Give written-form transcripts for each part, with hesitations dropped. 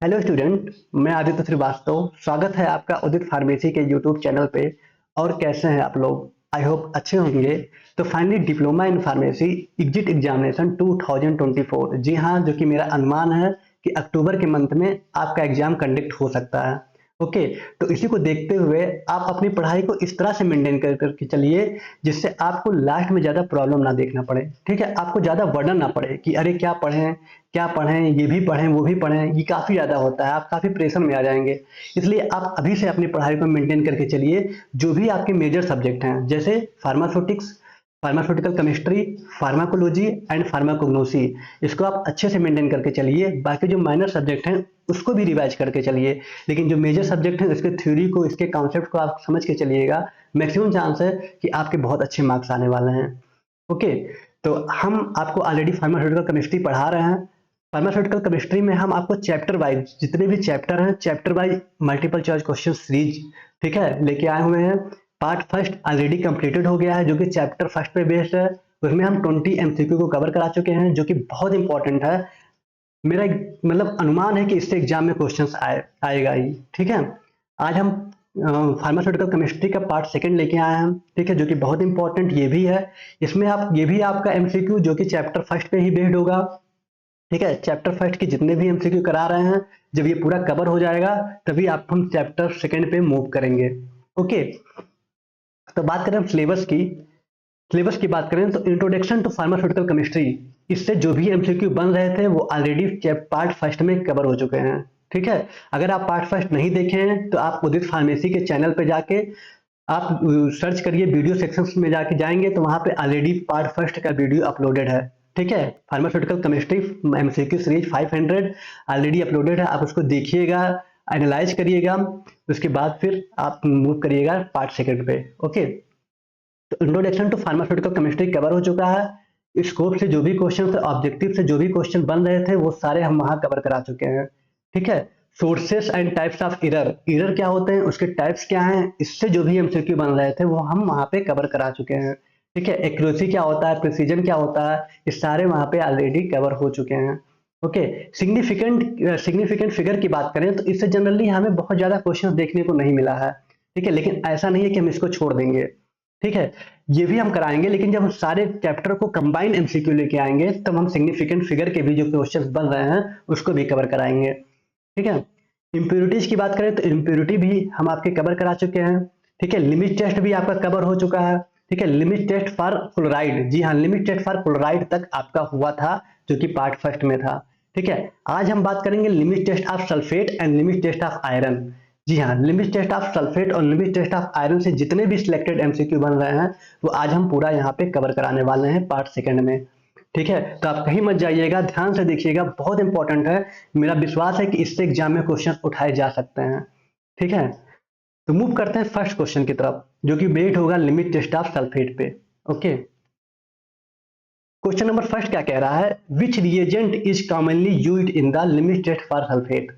Hello student. मैं आदित्य श्रीवास्तव। स्वागत है आपका उदित फार्मेसी के यूट्यूब चैनल पे। और कैसे हैं आप लोग? आई होप अच्छे होंगे। तो finally diploma in pharmacy exit examination 2024, जी हाँ, जो कि मेरा अनुमान है कि अक्टूबर के मंथ में आपका एग्जाम कंडक्ट हो सकता है। ओके। तो इसी को देखते हुए आप अपनी पढ़ाई को इस तरह से मेंटेन करके चलिए जिससे आपको लास्ट में ज़्यादा प्रॉब्लम ना देखना पड़े। ठीक है, आपको ज़्यादा वर्डन ना पड़े कि अरे क्या पढ़ें, ये भी पढ़ें वो भी पढ़ें, ये काफ़ी ज़्यादा होता है, आप काफ़ी प्रेशर में आ जाएंगे। इसलिए आप अभी से अपनी पढ़ाई को मेंटेन करके चलिए। जो भी आपके मेजर सब्जेक्ट हैं जैसे pharmaceutics, pharmaceutical chemistry, pharmacology and pharmacognosy, इसको आप अच्छे से मेंटेन करके चलिए। बाकी जो माइनर सब्जेक्ट हैं उसको भी रिवाइज करके चलिए, लेकिन जो मेजर सब्जेक्ट हैं उसके थ्योरी को, इसके कॉन्सेप्ट को आप समझ के चलिएगा। मैक्सिमम चांस है कि आपके बहुत अच्छे मार्क्स आने वाले हैं। ओके। तो हम आपको ऑलरेडी फार्मास्यूटिकल केमिस्ट्री पढ़ा रहे हैं। फार्मास्यूटिकल केमिस्ट्री में हम आपको चैप्टर वाइज जितने भी चैप्टर हैं, chapter wise multiple choice question series, ठीक है, लेके आए हुए हैं। पार्ट फर्स्ट ऑलरेडी कंप्लीटेड हो गया है जो कि चैप्टर फर्स्ट पे बेस्ड है। उसमें हम 20 एमसीक्यू को कवर करा चुके हैं जो कि बहुत इंपॉर्टेंट है। मेरा मतलब अनुमान है कि इससे एग्जाम में क्वेश्चंस आएगा ही। ठीक है। आज हम फार्मास्यूटिकल केमिस्ट्री का पार्ट सेकंड लेके आए हैं, ठीक है, जो कि बहुत इंपॉर्टेंट ये भी है। इसमें आप ये भी आपका एमसीक्यू जो कि चैप्टर फर्स्ट पे ही बेस्ड होगा। ठीक है, चैप्टर फर्स्ट के जितने भी एमसीक्यू करा रहे हैं, जब ये पूरा कवर हो जाएगा तभी आप हम चैप्टर सेकंड पे मूव करेंगे। ओके। तो बात करें सिलेबस की बात करें तो इंट्रोडक्शन टू फार्मास्यूटिकल केमिस्ट्री, इससे जो भी एमसीक्यू बन रहे थे वो ऑलरेडी पार्ट फर्स्ट में कवर हो चुके हैं। ठीक है। अगर आप पार्ट फर्स्ट नहीं देखे हैं तो आप उदित फार्मेसी के चैनल पे जाके आप सर्च करिए, वीडियो सेक्शन में जाके जाएंगे तो वहां पे ऑलरेडी पार्ट फर्स्ट का वीडियो अपलोडेड है। ठीक है, pharmaceutical chemistry MCQ series 500 already uploaded है, आप उसको देखिएगा, एनालाइज करिएगा, उसके बाद फिर आप मूव करिएगा पार्ट सेकंड पे। ओके। तो introduction to pharmaceutical chemistry cover हो चुका है। स्कोप से जो भी क्वेश्चन, ऑब्जेक्टिव से जो भी क्वेश्चन बन रहे थे वो सारे हम वहां कवर करा चुके हैं। ठीक है। Sources and types of error क्या होते हैं, उसके टाइप्स क्या हैं, इससे जो भी एमसीक्यू बन रहे थे वो हम वहां पे कवर करा चुके हैं। ठीक है। एक्यूरेसी क्या होता है, प्रिसीजन क्या होता है, ये सारे वहां पे ऑलरेडी कवर हो चुके हैं। ओके। सिग्निफिकेंट फिगर की बात करें तो इससे जनरली हमें बहुत ज्यादा क्वेश्चन देखने को नहीं मिला है। ठीक है, लेकिन ऐसा नहीं है कि हम इसको छोड़ देंगे। ठीक है, ये भी हम कराएंगे, लेकिन जब हम सारे चैप्टर को कंबाइंड एमसीक्यू लेके आएंगे तब हम सिग्निफिकेंट फिगर के भी जो क्वेश्चंस बन रहे हैं उसको भी कवर कराएंगे। ठीक है। इम्प्योरिटीज की बात करें तो इम्प्योरिटी भी हम आपके कवर करा चुके हैं। ठीक है, लिमिट टेस्ट भी आपका कवर हो चुका है। ठीक है, लिमिट टेस्ट फॉर क्लोराइड, जी हाँ, लिमिट टेस्ट फॉर क्लोराइड तक आपका हुआ था जो कि पार्ट फर्स्ट में था। ठीक है। आज हम बात करेंगे limit test of sulphate and limit test of iron. जी हाँ, लिमिट टेस्ट ऑफ सल्फेट और लिमिट टेस्ट ऑफ आयरन से जितने भी सिलेक्टेड एमसीक्यू बन रहे हैं वो आज हम पूरा यहाँ पे कवर कराने वाले हैं पार्ट सेकंड में। ठीक है, तो आप कहीं मत जाइएगा, ध्यान से देखिएगा, बहुत इंपॉर्टेंट है। मेरा विश्वास है कि इससे एग्जाम में क्वेश्चन उठाए जा सकते हैं। ठीक है। तो मूव करते हैं फर्स्ट क्वेश्चन की तरफ जो कि बेस्ड होगा लिमिट टेस्ट ऑफ सल्फेट पे। ओके। क्वेश्चन नंबर फर्स्ट क्या कह रहा है, which reagent is commonly used in the limit test for sulphate.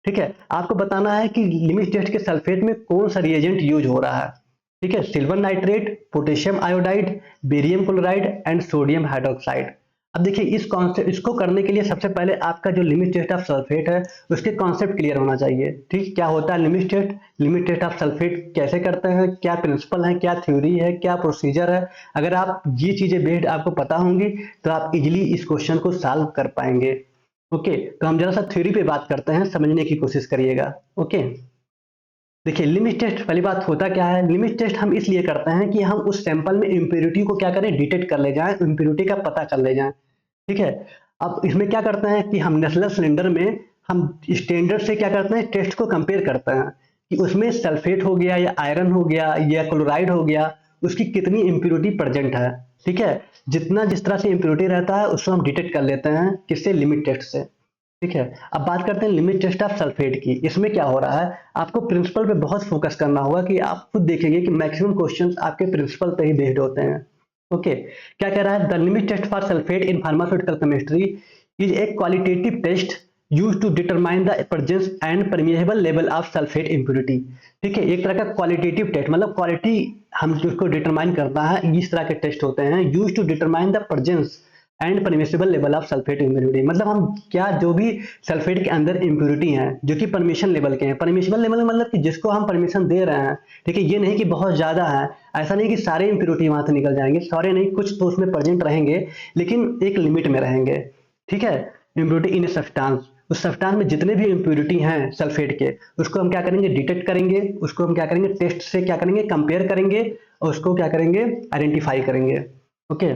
ठीक है, आपको बताना है कि लिमिट टेस्ट के सल्फेट में कौन सा रिएजेंट यूज हो रहा है। ठीक है, silver nitrate, potassium iodide, barium chloride and sodium hydroxide. अब देखिए इस कॉन्सेप्ट, इसको करने के लिए सबसे पहले आपका जो लिमिट टेस्ट ऑफ सल्फेट है उसके कॉन्सेप्ट क्लियर होना चाहिए। ठीक, क्या होता है limit test, limit test of sulphate कैसे करते हैं, क्या प्रिंसिपल है, क्या थ्योरी है, क्या प्रोसीजर है। अगर आप ये चीजें बेस्ड आपको पता होंगी तो आप इजिली इस क्वेश्चन को सॉल्व कर पाएंगे। ओके। तो हम जरा सा थ्योरी पे बात करते हैं, समझने की कोशिश करिएगा। ओके। देखिए लिमिट टेस्ट पहली बात होता क्या है, लिमिट टेस्ट हम इसलिए करते हैं कि हम उस सैंपल में इम्प्योरिटी को क्या करें, डिटेक्ट कर ले जाएं, इम्प्योरिटी का पता कर ले जाएं। ठीक है। अब इसमें क्या करते हैं कि हम नेशनल सिलेंडर में हम स्टैंडर्ड से क्या करते हैं, टेस्ट को कंपेयर करते हैं कि उसमें सल्फेट हो गया या आयरन हो गया या क्लोराइड हो गया, उसकी कितनी इम्प्योरिटी प्रेजेंट है। ठीक है, जितना जिस तरह से इम्प्योरिटी रहता है उसको हम डिटेक्ट कर लेते हैं किससे, लिमिट टेस्ट से। ठीक है। अब बात करते हैं लिमिट टेस्ट ऑफ सल्फेट की। इसमें क्या हो रहा है, आपको प्रिंसिपल पे बहुत फोकस करना होगा कि आप खुद देखेंगे कि मैक्सिमम क्वेश्चंस आपके प्रिंसिपल पे ही बेस्ड होते हैं। ओके। क्या कह रहा है, the limit test for sulphate in pharmaceutical chemistry is a qualitative test use to determine the presence and permeable level of sulphate impurity. ठीक है, एक तरह का क्वालिटेटिव टेस्ट, मतलब क्वालिटी हम जिसको डिटरमाइन करना है, इस तरह के टेस्ट होते हैं use to determine the presence and permissible level of sulphate impurity, मतलब हम क्या जो भी सल्फेट के अंदर इम्प्योरिटी हैं जो कि परमिशन लेवल के हैं, परमिसिबल लेवल मतलब कि जिसको हम परमिशन दे रहे हैं, ठीक है, ये नहीं कि बहुत ज्यादा है, ऐसा नहीं कि सारे इम्प्योरिटी वहां से निकल जाएंगे, सारे नहीं, कुछ तो उसमें प्रेजेंट रहेंगे लेकिन एक लिमिट में रहेंगे, ठीक है। इम्प्योरिटी इन सब्सटेंस, उस सब्सटेंस में जितने भी इम्प्योरिटी हैं सल्फेट के, उसको हम क्या करेंगे, डिटेक्ट करेंगे, उसको हम क्या करेंगे, टेस्ट से क्या करेंगे, कंपेयर करेंगे, और उसको क्या करेंगे, आइडेंटिफाई करेंगे। Okay,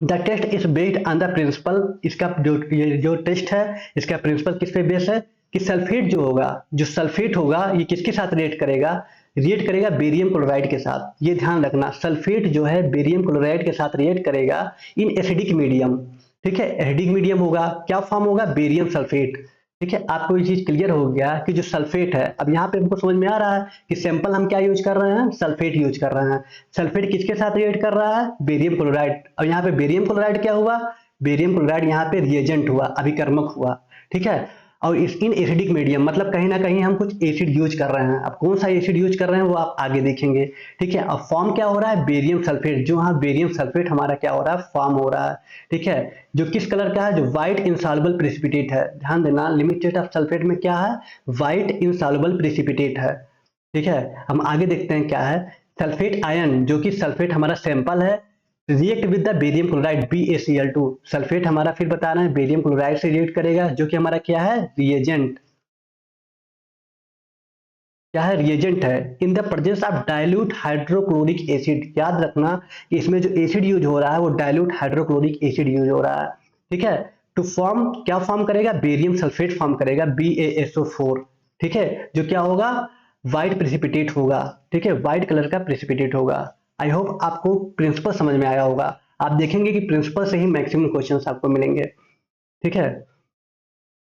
the test is based on the principle, इसका जो टेस्ट है इसका प्रिंसिपल किस पे बेस है कि सल्फेट जो होगा, जो सल्फेट होगा ये किसके साथ रिएक्ट करेगा, रिएक्ट करेगा बेरियम क्लोराइड के साथ। ये ध्यान रखना, सल्फेट जो है बेरियम क्लोराइड के साथ रिएक्ट करेगा इन एसिडिक मीडियम, ठीक है, एसिडिक मीडियम होगा, क्या फॉर्म होगा, बेरियम सल्फेट, ठीक है। आपको ये चीज क्लियर हो गया कि जो सल्फेट है, अब यहाँ पे हमको समझ में आ रहा है कि सैंपल हम क्या यूज कर रहे हैं, सल्फेट यूज कर रहे हैं। सल्फेट किसके साथ रिएक्ट कर रहा है, बेरियम क्लोराइड। और यहाँ पे बेरियम क्लोराइड क्या हुआ, बेरियम क्लोराइड यहाँ पे रिएजेंट हुआ, अभिकर्मक हुआ, ठीक है। और इस इन एसिडिक मीडियम मतलब कहीं ना कहीं हम कुछ एसिड यूज कर रहे हैं, अब कौन सा एसिड यूज कर रहे हैं वो आप आगे देखेंगे, ठीक है। अब फॉर्म क्या हो रहा है, बेरियम सल्फेट, जो हाँ बेरियम सल्फेट हमारा क्या हो रहा है, फॉर्म हो रहा है, ठीक है। जो किस कलर का है, जो व्हाइट इनसॉल्युबल प्रेसिपिटेट है, ध्यान देना, लिमिटेड ऑफ सल्फेट में क्या है, व्हाइट इनसॉल्युबल प्रेसिपिटेट है, ठीक है। हम आगे देखते हैं क्या है, सल्फेट आयन, जो कि सल्फेट हमारा सैंपल है, react with the barium chloride BaCl2, sulphate हमारा फिर बता रहे हैं बेरियम क्लोराइड से रिएक्ट करेगा, जो कि हमारा क्या है, रिएजेंट, क्या है, रिएजेंट है, in the presence of dilute hydrochloric acid. याद रखना कि इसमें जो एसिड यूज हो रहा है वो डाइल्यूट हाइड्रोक्लोरिक एसिड यूज हो रहा है, ठीक है। टू फॉर्म, क्या फॉर्म करेगा, बेरियम सल्फेट फॉर्म करेगा BaSO4, ठीक है, जो क्या होगा, व्हाइट प्रेसिपिटेट होगा, ठीक है, व्हाइट कलर का प्रेसिपिटेट होगा। आई होप आपको प्रिंसिपल समझ में आया होगा। आप देखेंगे कि प्रिंसिपल से ही मैक्सिमम क्वेश्चंस आपको मिलेंगे, ठीक है।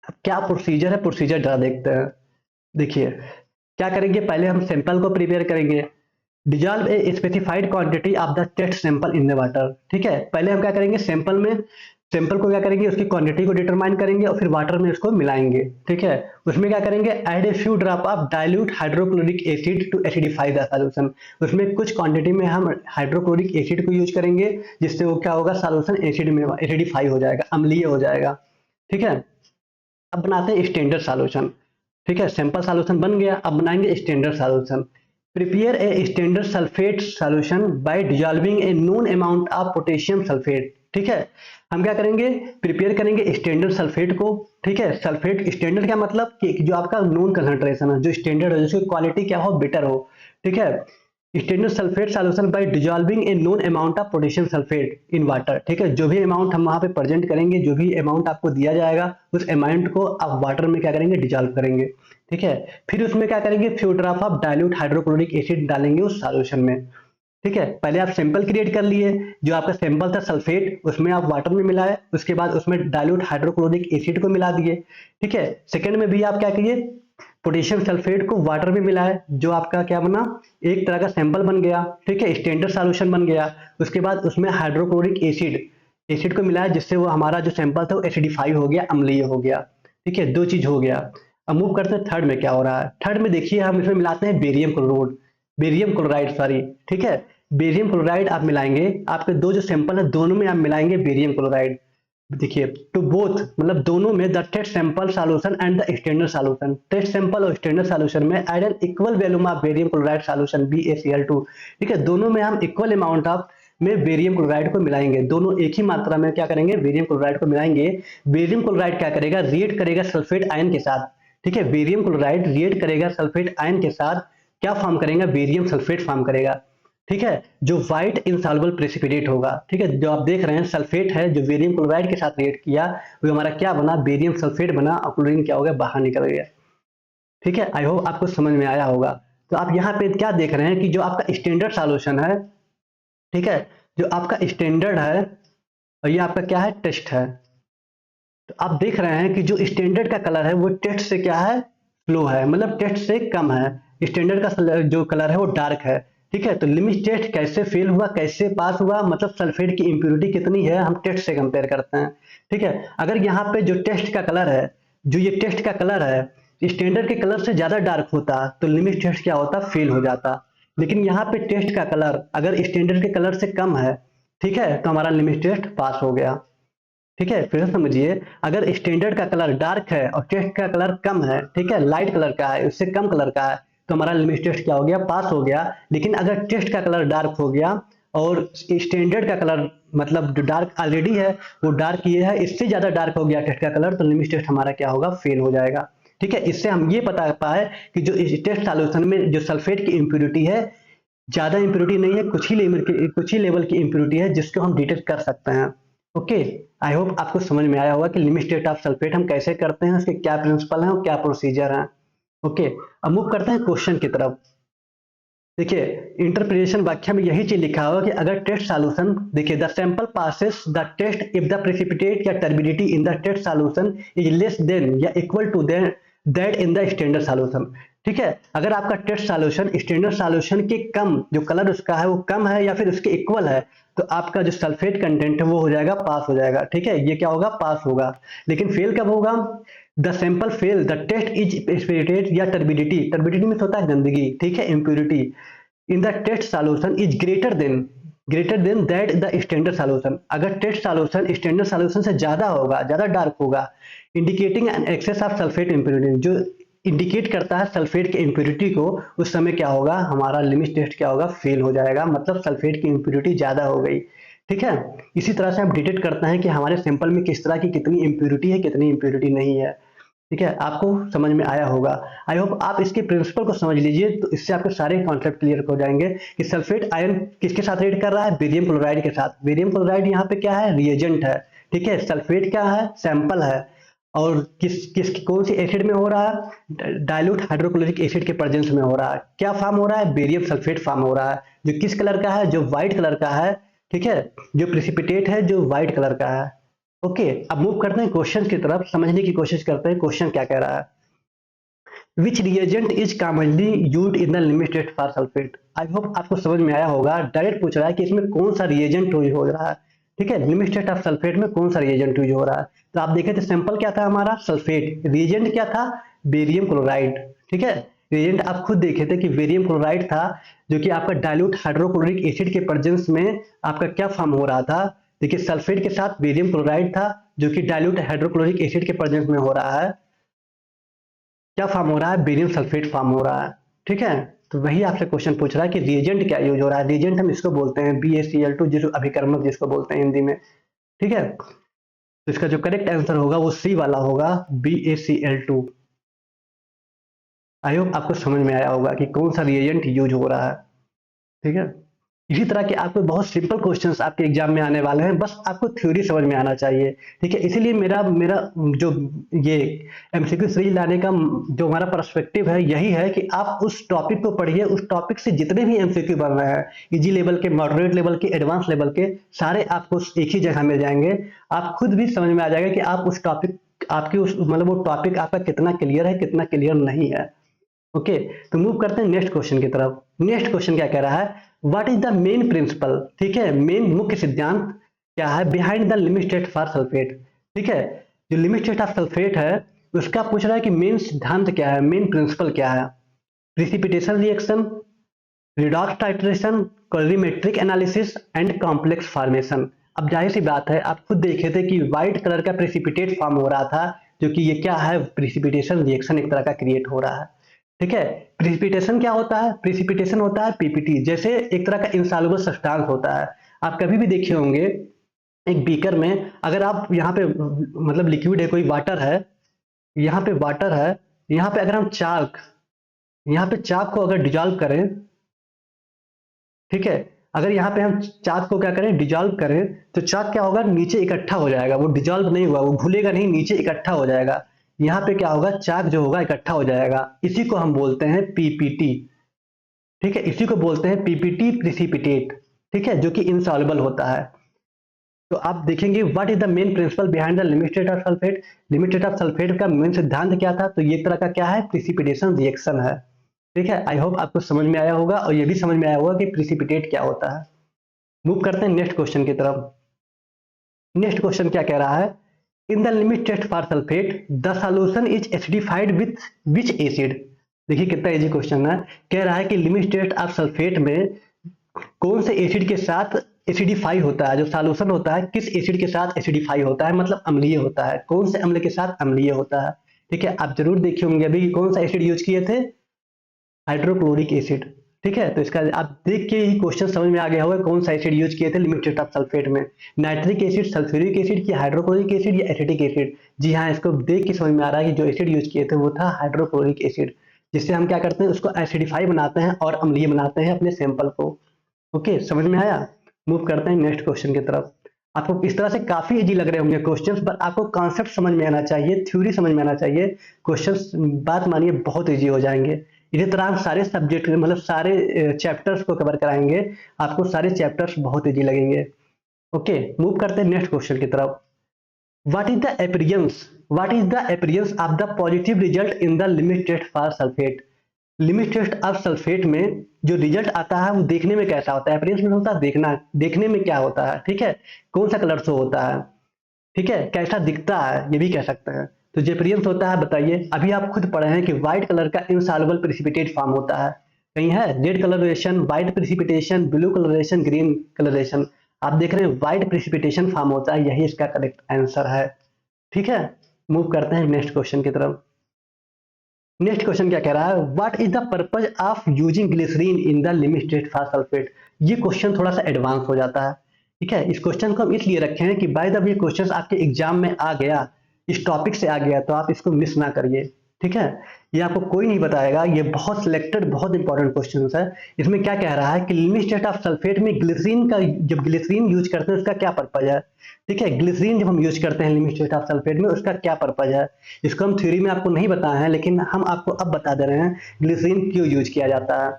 अब क्या प्रोसीजर है, प्रोसीजर जरा देखते हैं। देखिए क्या करेंगे, पहले हम सैंपल को प्रिपेयर करेंगे, dissolve a specified quantity of the test sample in the water, ठीक है। पहले हम क्या करेंगे, सैंपल में, सैंपल को क्या करेंगे, उसकी क्वांटिटी को डिटरमाइन करेंगे और फिर वाटर में उसको मिलाएंगे, ठीक है। उसमें क्या करेंगे, add a few drop of dilute hydrochloric acid to acidify the solution, उसमें कुछ क्वांटिटी में हम हाइड्रोक्लोरिक एसिड को यूज करेंगे, जिससे वो क्या होगा, सॉल्यूशन एसिड में एसिडिफाई हो जाएगा, अम्लीय हो जाएगा, ठीक है। अब बनाते हैं स्टैंडर्ड सॉल्यूशन, ठीक है, सैंपल सॉल्यूशन बन गया, अब बनाएंगे standard solution. Prepare a standard sulphate solution bye dissolving A known amount of potassium sulphate, ठीक है। हम क्या करेंगे, प्रिपेयर करेंगे स्टैंडर्ड सल्फेट को, ठीक है। सल्फेट स्टैंडर्ड क्या मतलब कि जो आपका नोन कंसंट्रेशन है, जो स्टैंडर्ड है, जिसकी क्वालिटी क्या हो, बेटर हो, ठीक है। Standard sulphate solution bye dissolving A known amount of potassium sulphate in water, ठीक है। जो भी अमाउंट हम वहां पे प्रेजेंट करेंगे, जो भी अमाउंट आपको दिया जाएगा, उस अमाउंट को आप वाटर में क्या करेंगे, डिसॉल्व करेंगे, ठीक है। फिर उसमें क्या करेंगे, few drop of dilute hydrochloric acid डालेंगे उस सॉल्यूशन में, ठीक है। पहले आप सैंपल क्रिएट कर लिए, जो आपका सैंपल था सल्फेट, उसमें आप वाटर में मिलाए, उसके बाद उसमें डाइल्यूट हाइड्रोक्लोरिक एसिड को मिला दिए, ठीक है। सेकंड में भी आप क्या किए, पोटेशियम सल्फेट को वाटर में मिलाए, जो आपका क्या बना, एक तरह का सैंपल बन गया, ठीक है, स्टैंडर्ड सॉल्यूशन बन गया। उसके बाद उसमें हाइड्रोक्लोरिक एसिड, एसिड को मिलाया, जिससे वो हमारा जो सैंपल था वो एसिडिफाई हो गया, अम्लीय हो गया, ठीक है, दो चीज हो गया। अब मूव करते हैं थर्ड में, क्या हो रहा है, थर्ड में देखिए हम इसमें मिलाते हैं barium chloride, barium chloride sorry, ठीक है। बेरियम क्लोराइड आप मिलाएंगे, आपके दो जो सैंपल है दोनों में आप मिलाएंगे बेरियम क्लोराइड। देखिए टू बोथ मतलब दोनों में, the test sample solution and the standard solution, test sample और स्टैंडर्ड सॉल्यूशन में add an equal volume of barium chloride solution BaCl2, ठीक है। दोनों में हम इक्वल अमाउंट ऑफ में बेरियम क्लोराइड को मिलाएंगे, दोनों एक ही मात्रा में क्या करेंगे, बेरियम क्लोराइड को मिलाएंगे। बेरियम क्लोराइड क्या करेगा, रिएक्ट करेगा सल्फेट आयन के साथ, ठीक है। बेरियम क्लोराइड रिएक्ट करेगा सल्फेट आयन के साथ, क्या फॉर्म करेगा, बेरियम सल्फेट फॉर्म करेगा, ठीक है, जो व्हाइट इनसॉल्युबल प्रेसिपिटेट होगा, ठीक है। जो आप देख रहे हैं सल्फेट है, जो बेरियम क्लोराइड के साथ रिएक्ट किया, वो हमारा क्या बना, बेरियम सल्फेट बना, और क्लोरीन क्या हो गया, बाहर निकल गया, ठीक है। आई होप आपको समझ में आया होगा। तो आप यहाँ पे क्या देख रहे हैं कि जो आपका स्टैंडर्ड सॉल्यूशन है, ठीक है, जो आपका स्टैंडर्ड है, और ये आपका क्या है, टेस्ट है। तो आप देख रहे हैं कि जो स्टैंडर्ड का कलर है वो टेस्ट से क्या है, स्लो है, मतलब टेस्ट से कम है। स्टैंडर्ड का जो कलर है वो डार्क है, ठीक है। तो लिमिट टेस्ट कैसे फेल हुआ, कैसे पास हुआ, मतलब सल्फेट की इंप्योरिटी कितनी है, हम टेस्ट से कंपेयर करते हैं, ठीक है। अगर यहाँ पे जो टेस्ट का कलर है, जो ये टेस्ट का कलर है, स्टैंडर्ड के कलर से ज्यादा डार्क होता तो लिमिट टेस्ट क्या होता, फेल हो जाता। लेकिन यहाँ पे टेस्ट का कलर अगर स्टैंडर्ड के कलर से कम है, ठीक है, तो हमारा लिमिट टेस्ट पास हो गया। ठीक है, फिर से समझिए, अगर स्टैंडर्ड का कलर डार्क है और टेस्ट का कलर कम है, ठीक है, लाइट कलर का है, उससे कम कलर का है, तो हमारा लिमिट टेस्ट क्या हो गया, पास हो गया। लेकिन अगर टेस्ट का कलर डार्क हो गया और स्टैंडर्ड का कलर मतलब जो डार्क ऑलरेडी है वो डार्क ये है, इससे ज्यादा डार्क हो गया टेस्ट का कलर, तो लिमिट टेस्ट हमारा क्या होगा, फेल हो जाएगा। ठीक है, इससे हम ये बता पाए कि जो इस टेस्ट सॉल्यूशन में जो सल्फेट की इम्प्योरिटी है, ज्यादा इम्प्योरिटी नहीं है, कुछ ही लेवल की इम्प्योरिटी है जिसको हम डिटेक्ट कर सकते हैं। ओके, आई होप आपको समझ में आया होगा कि लिमिट स्टेट ऑफ सल्फेट हम कैसे करते हैं, उसके क्या प्रिंसिपल हैं और क्या प्रोसीजर हैं। ओके, अब मूव करते हैं क्वेश्चन की तरफ। देखिए, इंटरप्रिटेशन व्याख्या में यही चीज लिखा हुआ कि अगर टेस्ट सॉल्यूशन, देखिए, the sample passes the test if the precipitate या turbidity in the test solution is less than या equal to that in the standard solution. ठीक है, अगर आपका टेस्ट सॉल्यूशन स्टैंडर्ड सॉल्यूशन के कम, जो कलर उसका है वो कम है या फिर उसके इक्वल है, तो आपका जो सल्फेट कंटेंट है वो हो जाएगा, पास हो जाएगा। ठीक है, ये क्या होगा, पास होगा। लेकिन फेल कब होगा, the sample fail the test is precipitate या टर्बिडिटी, टर्बिडिटी में होता है गंदगी, ठीक है, impurity, in the test solution is greater than that the standard solution. अगर टेस्ट सॉल्यूशन स्टैंडर्ड सॉल्यूशन से ज्यादा होगा, ज्यादा डार्क होगा, indicating an excess of sulphate impurity, जो इंडिकेट करता है सल्फेट की इम्प्योरिटी को, उस समय क्या होगा, हमारा लिमिट टेस्ट क्या होगा, फेल हो जाएगा, मतलब सल्फेट की इम्प्योरिटी ज्यादा हो गई। ठीक है, इसी तरह से हम डिटेक्ट करते हैं कि हमारे सैंपल में किस तरह की कितनी इम्प्योरिटी है, कितनी इम्प्योरिटी नहीं है। ठीक है, आपको समझ में आया होगा। आई होप आप इसके प्रिंसिपल को समझ लीजिए, तो इससे आपके सारे कॉन्सेप्ट क्लियर हो जाएंगे कि सल्फेट आयन किसके साथ रिएक्ट कर रहा है, बेरियम क्लोराइड के साथ। बेरियम क्लोराइड यहाँ पे क्या है, रिएजेंट है। ठीक है, सल्फेट क्या है, सैंपल है। और कौन सी एसिड में हो रहा है, डाइल्यूट हाइड्रोक्लोरिक एसिड के प्रेजेंस में हो रहा है। क्या फॉर्म हो रहा है, बेरियम सल्फेट फॉर्म हो रहा है, जो किस कलर का है, जो व्हाइट कलर का है। ठीक है, जो प्रेसिपिटेट है जो व्हाइट कलर का है। ओके, अब मूव करते हैं क्वेश्चन की तरफ, समझने की कोशिश करते हैं क्वेश्चन क्या कह रहा है। Which reagent is commonly used in the limit test for sulphate. I hope आपको समझ में आया होगा। डायरेक्ट पूछ रहा है कि इसमें कौन सा रिएजेंट यूज हो रहा है। ठीक है, लिमिट टेस्ट ऑफ सल्फेट में कौन सा रिएजेंट यूज हो रहा है। तो आप देखे थे सैंपल क्या था हमारा, सल्फेट, रिएजेंट क्या था, बेरियम क्लोराइड। ठीक है, रिएजेंट आप खुद देखे थे कि बेरियम क्लोराइड था, जो कि आपका डाइल्यूट हाइड्रोक्लोरिक एसिड के प्रेजेंस में आपका क्या फॉर्म हो रहा था। देखिए, सल्फेट के साथ बेरियम क्लोराइड था, जो कि डाइल्यूट हाइड्रोक्लोरिक एसिड के प्रेजेंस में हो रहा है। क्या फॉर्म हो रहा है, बेरियम सल्फेट फॉर्म हो रहा है। ठीक है, तो वही आपसे क्वेश्चन पूछ रहा है कि रिएजेंट क्या यूज हो रहा है। रिएजेंट हम इसको बोलते हैं BaCl2, जिसको अभिकर्मक जिसको बोलते हैं हिंदी में। ठीक है, तो इसका जो करेक्ट आंसर होगा वो सी वाला होगा, BaCl2। आई होप आपको समझ में आया होगा कि कौन सा रिएजेंट यूज हो रहा है। ठीक है, इसी तरह के आपको बहुत सिंपल क्वेश्चंस आपके एग्जाम में आने वाले हैं, बस आपको थ्योरी समझ में आना चाहिए। ठीक है, इसीलिए मेरा मेरा जो ये MCQ सीरीज लाने का जो हमारा पर्सपेक्टिव है, यही है कि आप उस टॉपिक को पढ़िए, उस टॉपिक से जितने भी MCQ बन रहे हैं, इजी लेवल के, मॉडरेट लेवल के, एडवांस लेवल के, सारे आपको एक ही जगह मिल जाएंगे। आप खुद भी समझ में आ जाएगा कि आप उस टॉपिक, आपकी उस मतलब वो टॉपिक आपका कितना क्लियर है, कितना क्लियर नहीं है। ओके, तो मूव करते हैं नेक्स्ट क्वेश्चन की तरफ। नेक्स्ट क्वेश्चन क्या कह रहा है, what is the main principle, ठीक है, मेन मुख्य सिद्धांत क्या है, behind the limit state for sulphate. ठीक है, जो लिमिट स्टेट ऑफ सल्फेट है उसका पूछ रहा है कि मेन सिद्धांत क्या है, मेन प्रिंसिपल क्या है। Precipitation reaction, redox titration, colorimetric analysis and complex formation. अब जाहिर सी बात है, आप खुद देखे थे कि व्हाइट कलर का प्रेसिपिटेट फॉर्म हो रहा था, जो कि ये क्या है, प्रिसिपिटेशन रिएक्शन एक तरह का क्रिएट हो रहा है। ठीक है, प्रिसिपिटेशन क्या होता है, प्रिसिपिटेशन होता है PPT, जैसे एक तरह का इंसॉल्युबल सब्सटेंस होता है। आप कभी भी देखे होंगे एक बीकर में, अगर आप यहाँ पे मतलब लिक्विड है, कोई वाटर है, यहाँ पे वाटर है, यहाँ पे अगर हम चाक, यहाँ पे चाक को अगर डिजॉल्व करें, ठीक है, अगर यहाँ पे हम चाक को क्या करें, डिजॉल्व करें, तो चाक क्या होगा, नीचे इकट्ठा हो जाएगा, वो डिजॉल्व नहीं हुआ, वो घुलेगा नहीं, नीचे इकट्ठा हो जाएगा। यहाँ पे क्या होगा, चाक जो होगा इकट्ठा हो जाएगा, इसी को हम बोलते हैं PPT। ठीक है, इसी को बोलते हैं PPT प्रिसिपिटेट। ठीक है, जो कि इनसॉल्युबल होता है। तो आप देखेंगे what is the main principle behind the limit state of sulphate. Limit state of sulphate का मेन सिद्धांत क्या था, तो ये एक तरह का क्या है, प्रिसिपिटेशन रिएक्शन है। ठीक है, आई होप आपको समझ में आया होगा, और ये भी समझ में आया होगा कि प्रिसिपिटेट क्या होता है। मूव करते हैं नेक्स्ट क्वेश्चन की तरफ। नेक्स्ट क्वेश्चन क्या कह रहा है, in the limit test for sulphate the solution is acidified with which acid. देखिए कितना इजी क्वेश्चन है। कह रहा है कि लिमिट टेस्ट ऑफ सल्फेट में कौन से एसिड के साथ एसिडिफाई होता है, जो सॉल्यूशन होता है किस एसिड के साथ एसिडिफाई होता है, मतलब अम्लीय होता है, कौन से अम्ल के साथ अम्लीय होता है। ठीक है, आप जरूर देखे होंगे अभी कौन सा एसिड यूज किए थे, हाइड्रोक्लोरिक एसिड। ठीक है, तो इसका आप देख के ही क्वेश्चन समझ में आ गया होगा कौन सा एसिड यूज किए थे लिमिटेड ऑफ सल्फेट में, नाइट्रिक एसिड, सल्फ्यूरिक एसिड की हाइड्रोक्लोरिक एसिड या एसिटिक एसिड। जी हाँ, इसको देख के समझ में आ रहा है कि जो एसिड यूज किए थे वो था हाइड्रोक्लोरिक एसिड, जिससे हम क्या करते हैं उसको एसिडिफाई बनाते हैं और अम्लीय बनाते हैं अपने सैंपल को। ओके, समझ में आया। मूव करते हैं नेक्स्ट क्वेश्चन की तरफ। आपको इस तरह से काफी इजी लग रहे होंगे क्वेश्चंस, पर आपको कॉन्सेप्ट समझ में आना चाहिए, थ्योरी समझ में आना चाहिए। क्वेश्चंस बात मानिए बहुत इजी हो जाएंगे। इसी तरह हम सारे सब्जेक्ट मतलब सारे चैप्टर्स को कवर कराएंगे, आपको सारे चैप्टर्स बहुत इजी लगेंगे। ओके, मूव करते हैं नेक्स्ट क्वेश्चन की तरफ। What is the appearance? What is the appearance of the positive result in the limit test for sulfate? Limit test of sulphate में जो रिजल्ट आता है वो देखने में कैसा होता है, अपीयरेंस में होता है देखना, देखने में क्या होता है, ठीक है, कौन सा कलर शो होता है, ठीक है, कैसा दिखता है ये भी कह सकते हैं। तो जो अपीयरेंस होता है बताइए, अभी आप खुद पढ़े हैं कि व्हाइट कलर का इनसॉल्युबल प्रेसिपिटेट फॉर्म होता है, कहीं है red colouration, white precipitation, blue colouration, green colouration. आप देख रहे हैं व्हाइट प्रेसिपिटेशन फॉर्म होता है, यही इसका करेक्ट आंसर है। ठीक है, मूव करते हैं नेक्स्ट क्वेश्चन की तरफ। नेक्स्ट क्वेश्चन क्या कह रहा है, what is the purpose of using glycerin in the limited phosphate. ये क्वेश्चन थोड़ा सा एडवांस हो जाता है। ठीक है, इस क्वेश्चन को हम इसलिए रखे हैं कि बाय द वे क्वेश्चन आपके एग्जाम में आ गया, इस टॉपिक से आ गया, तो आप इसको मिस ना करिए। ठीक है, ये आपको कोई नहीं बताएगा, ये बहुत सिलेक्टेड बहुत इंपॉर्टेंट क्वेश्चन है। इसमें क्या कह रहा है कि लिमिटेड ऑफ सल्फेट में ग्लिसरीन का, जब ग्लिसरीन यूज करते हैं उसका क्या पर्पज है। ठीक है, ग्लिसरीन जब हम यूज करते हैं लिमिटेड ऑफ सल्फेट में उसका क्या पर्पज है, इसको हम थ्योरी में आपको नहीं बताए हैं, लेकिन हम आपको अब बता दे रहे हैं ग्लिसरीन क्यों यूज किया जाता है।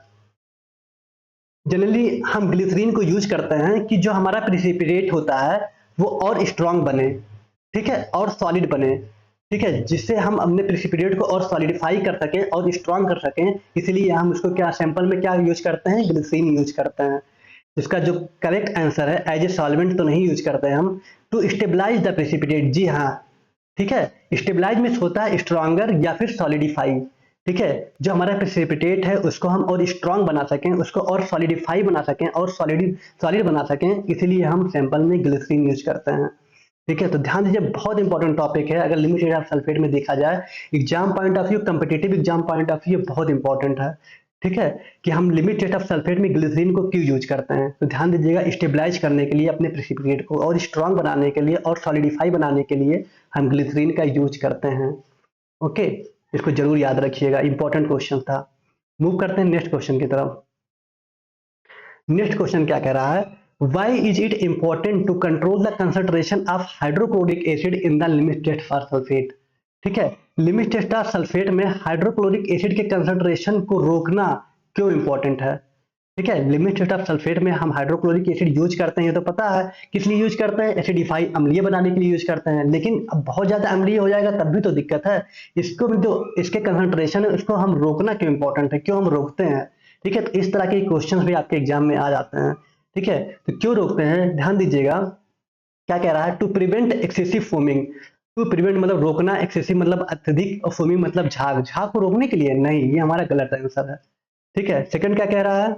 जनरली हम ग्लिसरीन को यूज करते हैं कि जो हमारा प्रिसिपिटेट होता है वो और स्ट्रांग बने, ठीक है, और सॉलिड बने, ठीक है, जिससे हम अपने प्रिसिपिटेट को और सॉलिडिफाई कर सकें और स्ट्रांग कर सकें। इसलिए हम उसको क्या सैंपल में क्या यूज करते हैं, ग्लिसरीन यूज करते हैं। इसका जो करेक्ट आंसर है, एज ए सॉल्वेंट तो नहीं यूज करते हैं हम, टू स्टेबलाइज द प्रेसिपिटेट। जी हाँ, ठीक है, स्टेबलाइज मीन्स होता है स्ट्रॉन्गर या फिर सॉलिडिफाई। ठीक है, जो हमारा प्रेसिपिटेट है उसको हम और स्ट्रांग बना सकें, उसको और सॉलिडिफाई बना सकें और सॉलिड बना सकें, इसीलिए हम सैंपल में ग्लिसरीन यूज करते हैं। ठीक है, तो ध्यान दीजिए बहुत इंपॉर्टेंट टॉपिक है, अगर लिमिटेड ऑफ सल्फेट में देखा जाए exam point of view, competitive exam point of view बहुत इंपॉर्टेंट है। ठीक है, कि हम लिमिटेड ऑफ सल्फेट में ग्लिसरीन को क्यों यूज करते हैं, तो ध्यान दीजिएगा स्टेबलाइज करने के लिए अपने प्रेसिपिटेट को और स्ट्रांग बनाने के लिए और सॉलिडिफाई बनाने के लिए हम ग्लिसरीन का यूज करते हैं। ओके, इसको जरूर याद रखिएगा, इंपॉर्टेंट क्वेश्चन था। मूव करते हैं नेक्स्ट क्वेश्चन की तरफ। नेक्स्ट क्वेश्चन क्या कह रहा है, why is it important to control the concentration of hydrochloric acid in the limit test for sulfate। ठीक है, लिमिट टेस्ट ऑफ सल्फेट में हाइड्रोक्लोरिक एसिड के कंसंट्रेशन को रोकना क्यों इंपॉर्टेंट है। ठीक है, लिमिट टेस्ट ऑफ सल्फेट में हम हाइड्रोक्लोरिक एसिड यूज करते हैं, ये तो पता है किस लिए यूज करते हैं, एसिडिफाई अम्लीय बनाने के लिए यूज करते हैं, लेकिन अब बहुत ज्यादा अम्लीय हो जाएगा तब भी तो दिक्कत है। इसको भी तो, इसके कंसंट्रेशन है उसको हम रोकना क्यों इंपॉर्टेंट है, क्यों हम रोकते हैं। ठीक है, तो इस तरह के क्वेश्चन भी आपके एग्जाम में आ जाते हैं। ठीक है, तो क्यों रोकते हैं, ध्यान दीजिएगा क्या कह रहा है, to prevent excessive foaming. To prevent मतलब रोकना, एक्सेसिव मतलब अत्यधिक, और फोमिंग मतलब झाग, झाग को रोकने के लिए नहीं, ये हमारा गलत आंसर है। ठीक है, सेकंड क्या कह रहा है,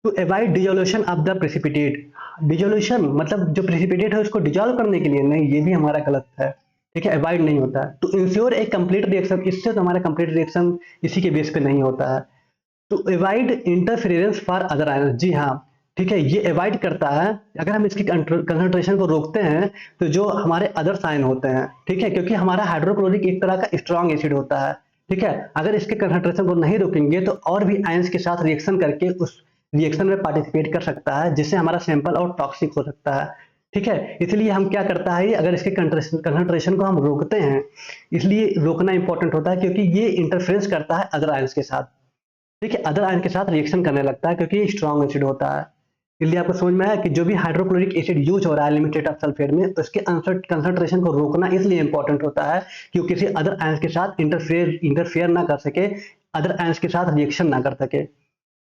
to avoid dissolution of the precipitate. Dissolution मतलब जो प्रेसिपिटेट है उसको डिजोल्व करने के लिए नहीं, ये भी हमारा गलत है। ठीक है, अवॉइड नहीं होता है। To ensure a complete reaction, इससे तो हमारा कंप्लीट रिएक्शन इसी के बेस पे नहीं होता है। To avoid interference for other ion. जी हाँ, ठीक है, ये अवॉइड करता है, अगर हम इसकी कंसंट्रेशन को रोकते हैं तो जो हमारे अदर साइन होते हैं, ठीक है, क्योंकि हमारा हाइड्रोक्लोरिक एक तरह का स्ट्रॉन्ग एसिड होता है। ठीक है, अगर इसके कंसंट्रेशन को नहीं रोकेंगे तो और भी आयंस के साथ रिएक्शन करके उस रिएक्शन में पार्टिसिपेट कर सकता है, जिससे हमारा सैंपल और टॉक्सिक हो सकता है। ठीक है, इसलिए हम क्या करता है, अगर इसके कंसंट्रेशन को हम रोकते हैं, इसलिए रोकना इंपॉर्टेंट होता है क्योंकि ये इंटरफेरेंस करता है अदर आयंस के साथ। ठीक है, अदर आयन के साथ रिएक्शन करने लगता है क्योंकि स्ट्रॉन्ग एसिड होता है। इसलिए आपको समझ में आया कि जो भी हाइड्रोक्लोरिक एसिड यूज हो रहा है लिमिटेड ऑफ सल्फेट में, उसके कंसंट्रेशन को रोकना इसलिए इंपॉर्टेंट होता है कि वो किसी अदर आयन के साथ इंटरफेयर ना कर सके, अदर आयन के साथ रिएक्शन ना कर सके।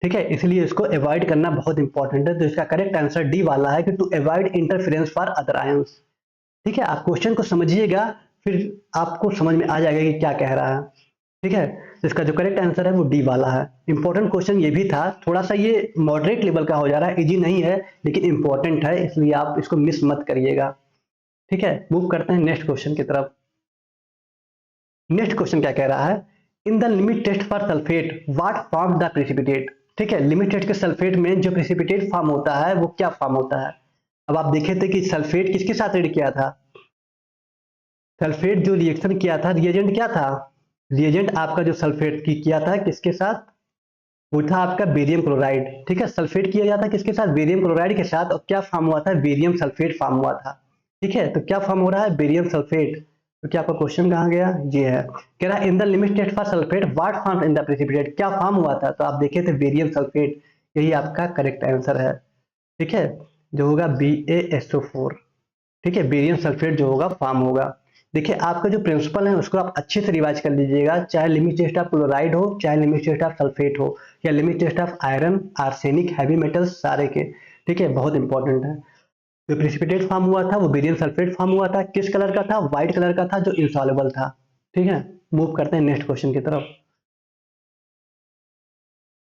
ठीक है, इसलिए इसको अवॉइड करना बहुत इंपॉर्टेंट है। तो इसका करेक्ट आंसर डी वाला है कि to avoid interference for other ions. ठीक है, आप क्वेश्चन को समझिएगा, फिर आपको समझ में आ जाएगा कि क्या कह रहा है। ठीक है, तो इसका जो करेक्ट आंसर है वो डी वाला है। इंपॉर्टेंट क्वेश्चन ये भी था, थोड़ा सा ये मॉडरेट लेवल का हो जा रहा है, इजी नहीं है लेकिन इंपॉर्टेंट है, इसलिए आप इसको मिस मत करिएगा। ठीक है, मूव करते हैं नेक्स्ट क्वेश्चन की तरफ। नेक्स्ट क्वेश्चन क्या कह रहा है, in the limit test for sulphate what form the precipitate. ठीक है, लिमिट टेस्ट के सल्फेट में जो प्रेसिपिटेट फॉर्म होता है वो क्या फॉर्म होता है। अब आप देखे थे कि सल्फेट किसके साथ रेड किया था, सल्फेट जो रिएक्शन किया था, रिएजेंट क्या था, रिएजेंट आपका जो सल्फेट की किया था किसके साथ, वो था आपका बेरियम क्लोराइड। ठीक है, सल्फेट किया जाता है किसके साथ, बेरियम क्लोराइड के साथ, और क्या फॉर्म हुआ था, बेरियम सल्फेट फॉर्म हुआ था। ठीक है, तो क्या फॉर्म हो रहा है, बेरियम सल्फेट। तो क्या आपका क्वेश्चन कहाँ गया, ये है, कह रहा है in the limit test for sulphate what form in the precipitate, क्या फॉर्म हुआ था, तो आप देखे थे बेरियम सल्फेट, यही आपका करेक्ट आंसर है। ठीक है, जो होगा BaSO4। ठीक है, बेरियम सल्फेट जो होगा फॉर्म होगा। देखिए आपका जो प्रिंसिपल है उसको आप अच्छे से रिवाइज कर लीजिएगा, चाहे लिमिट टेस्ट ऑफ क्लोराइड हो, चाहे लिमिट टेस्ट ऑफ सल्फेट हो, या limit test of iron, arsenic, heavy metals सारे के। ठीक है, बहुत इंपॉर्टेंट है। जो प्रेसिपिटेट फॉर्म हुआ था वो बेरियम सल्फेट फॉर्म हुआ था, किस कलर का था, व्हाइट कलर का था, जो इंसॉल्युबल था। ठीक है, मूव करते हैं नेक्स्ट क्वेश्चन की तरफ।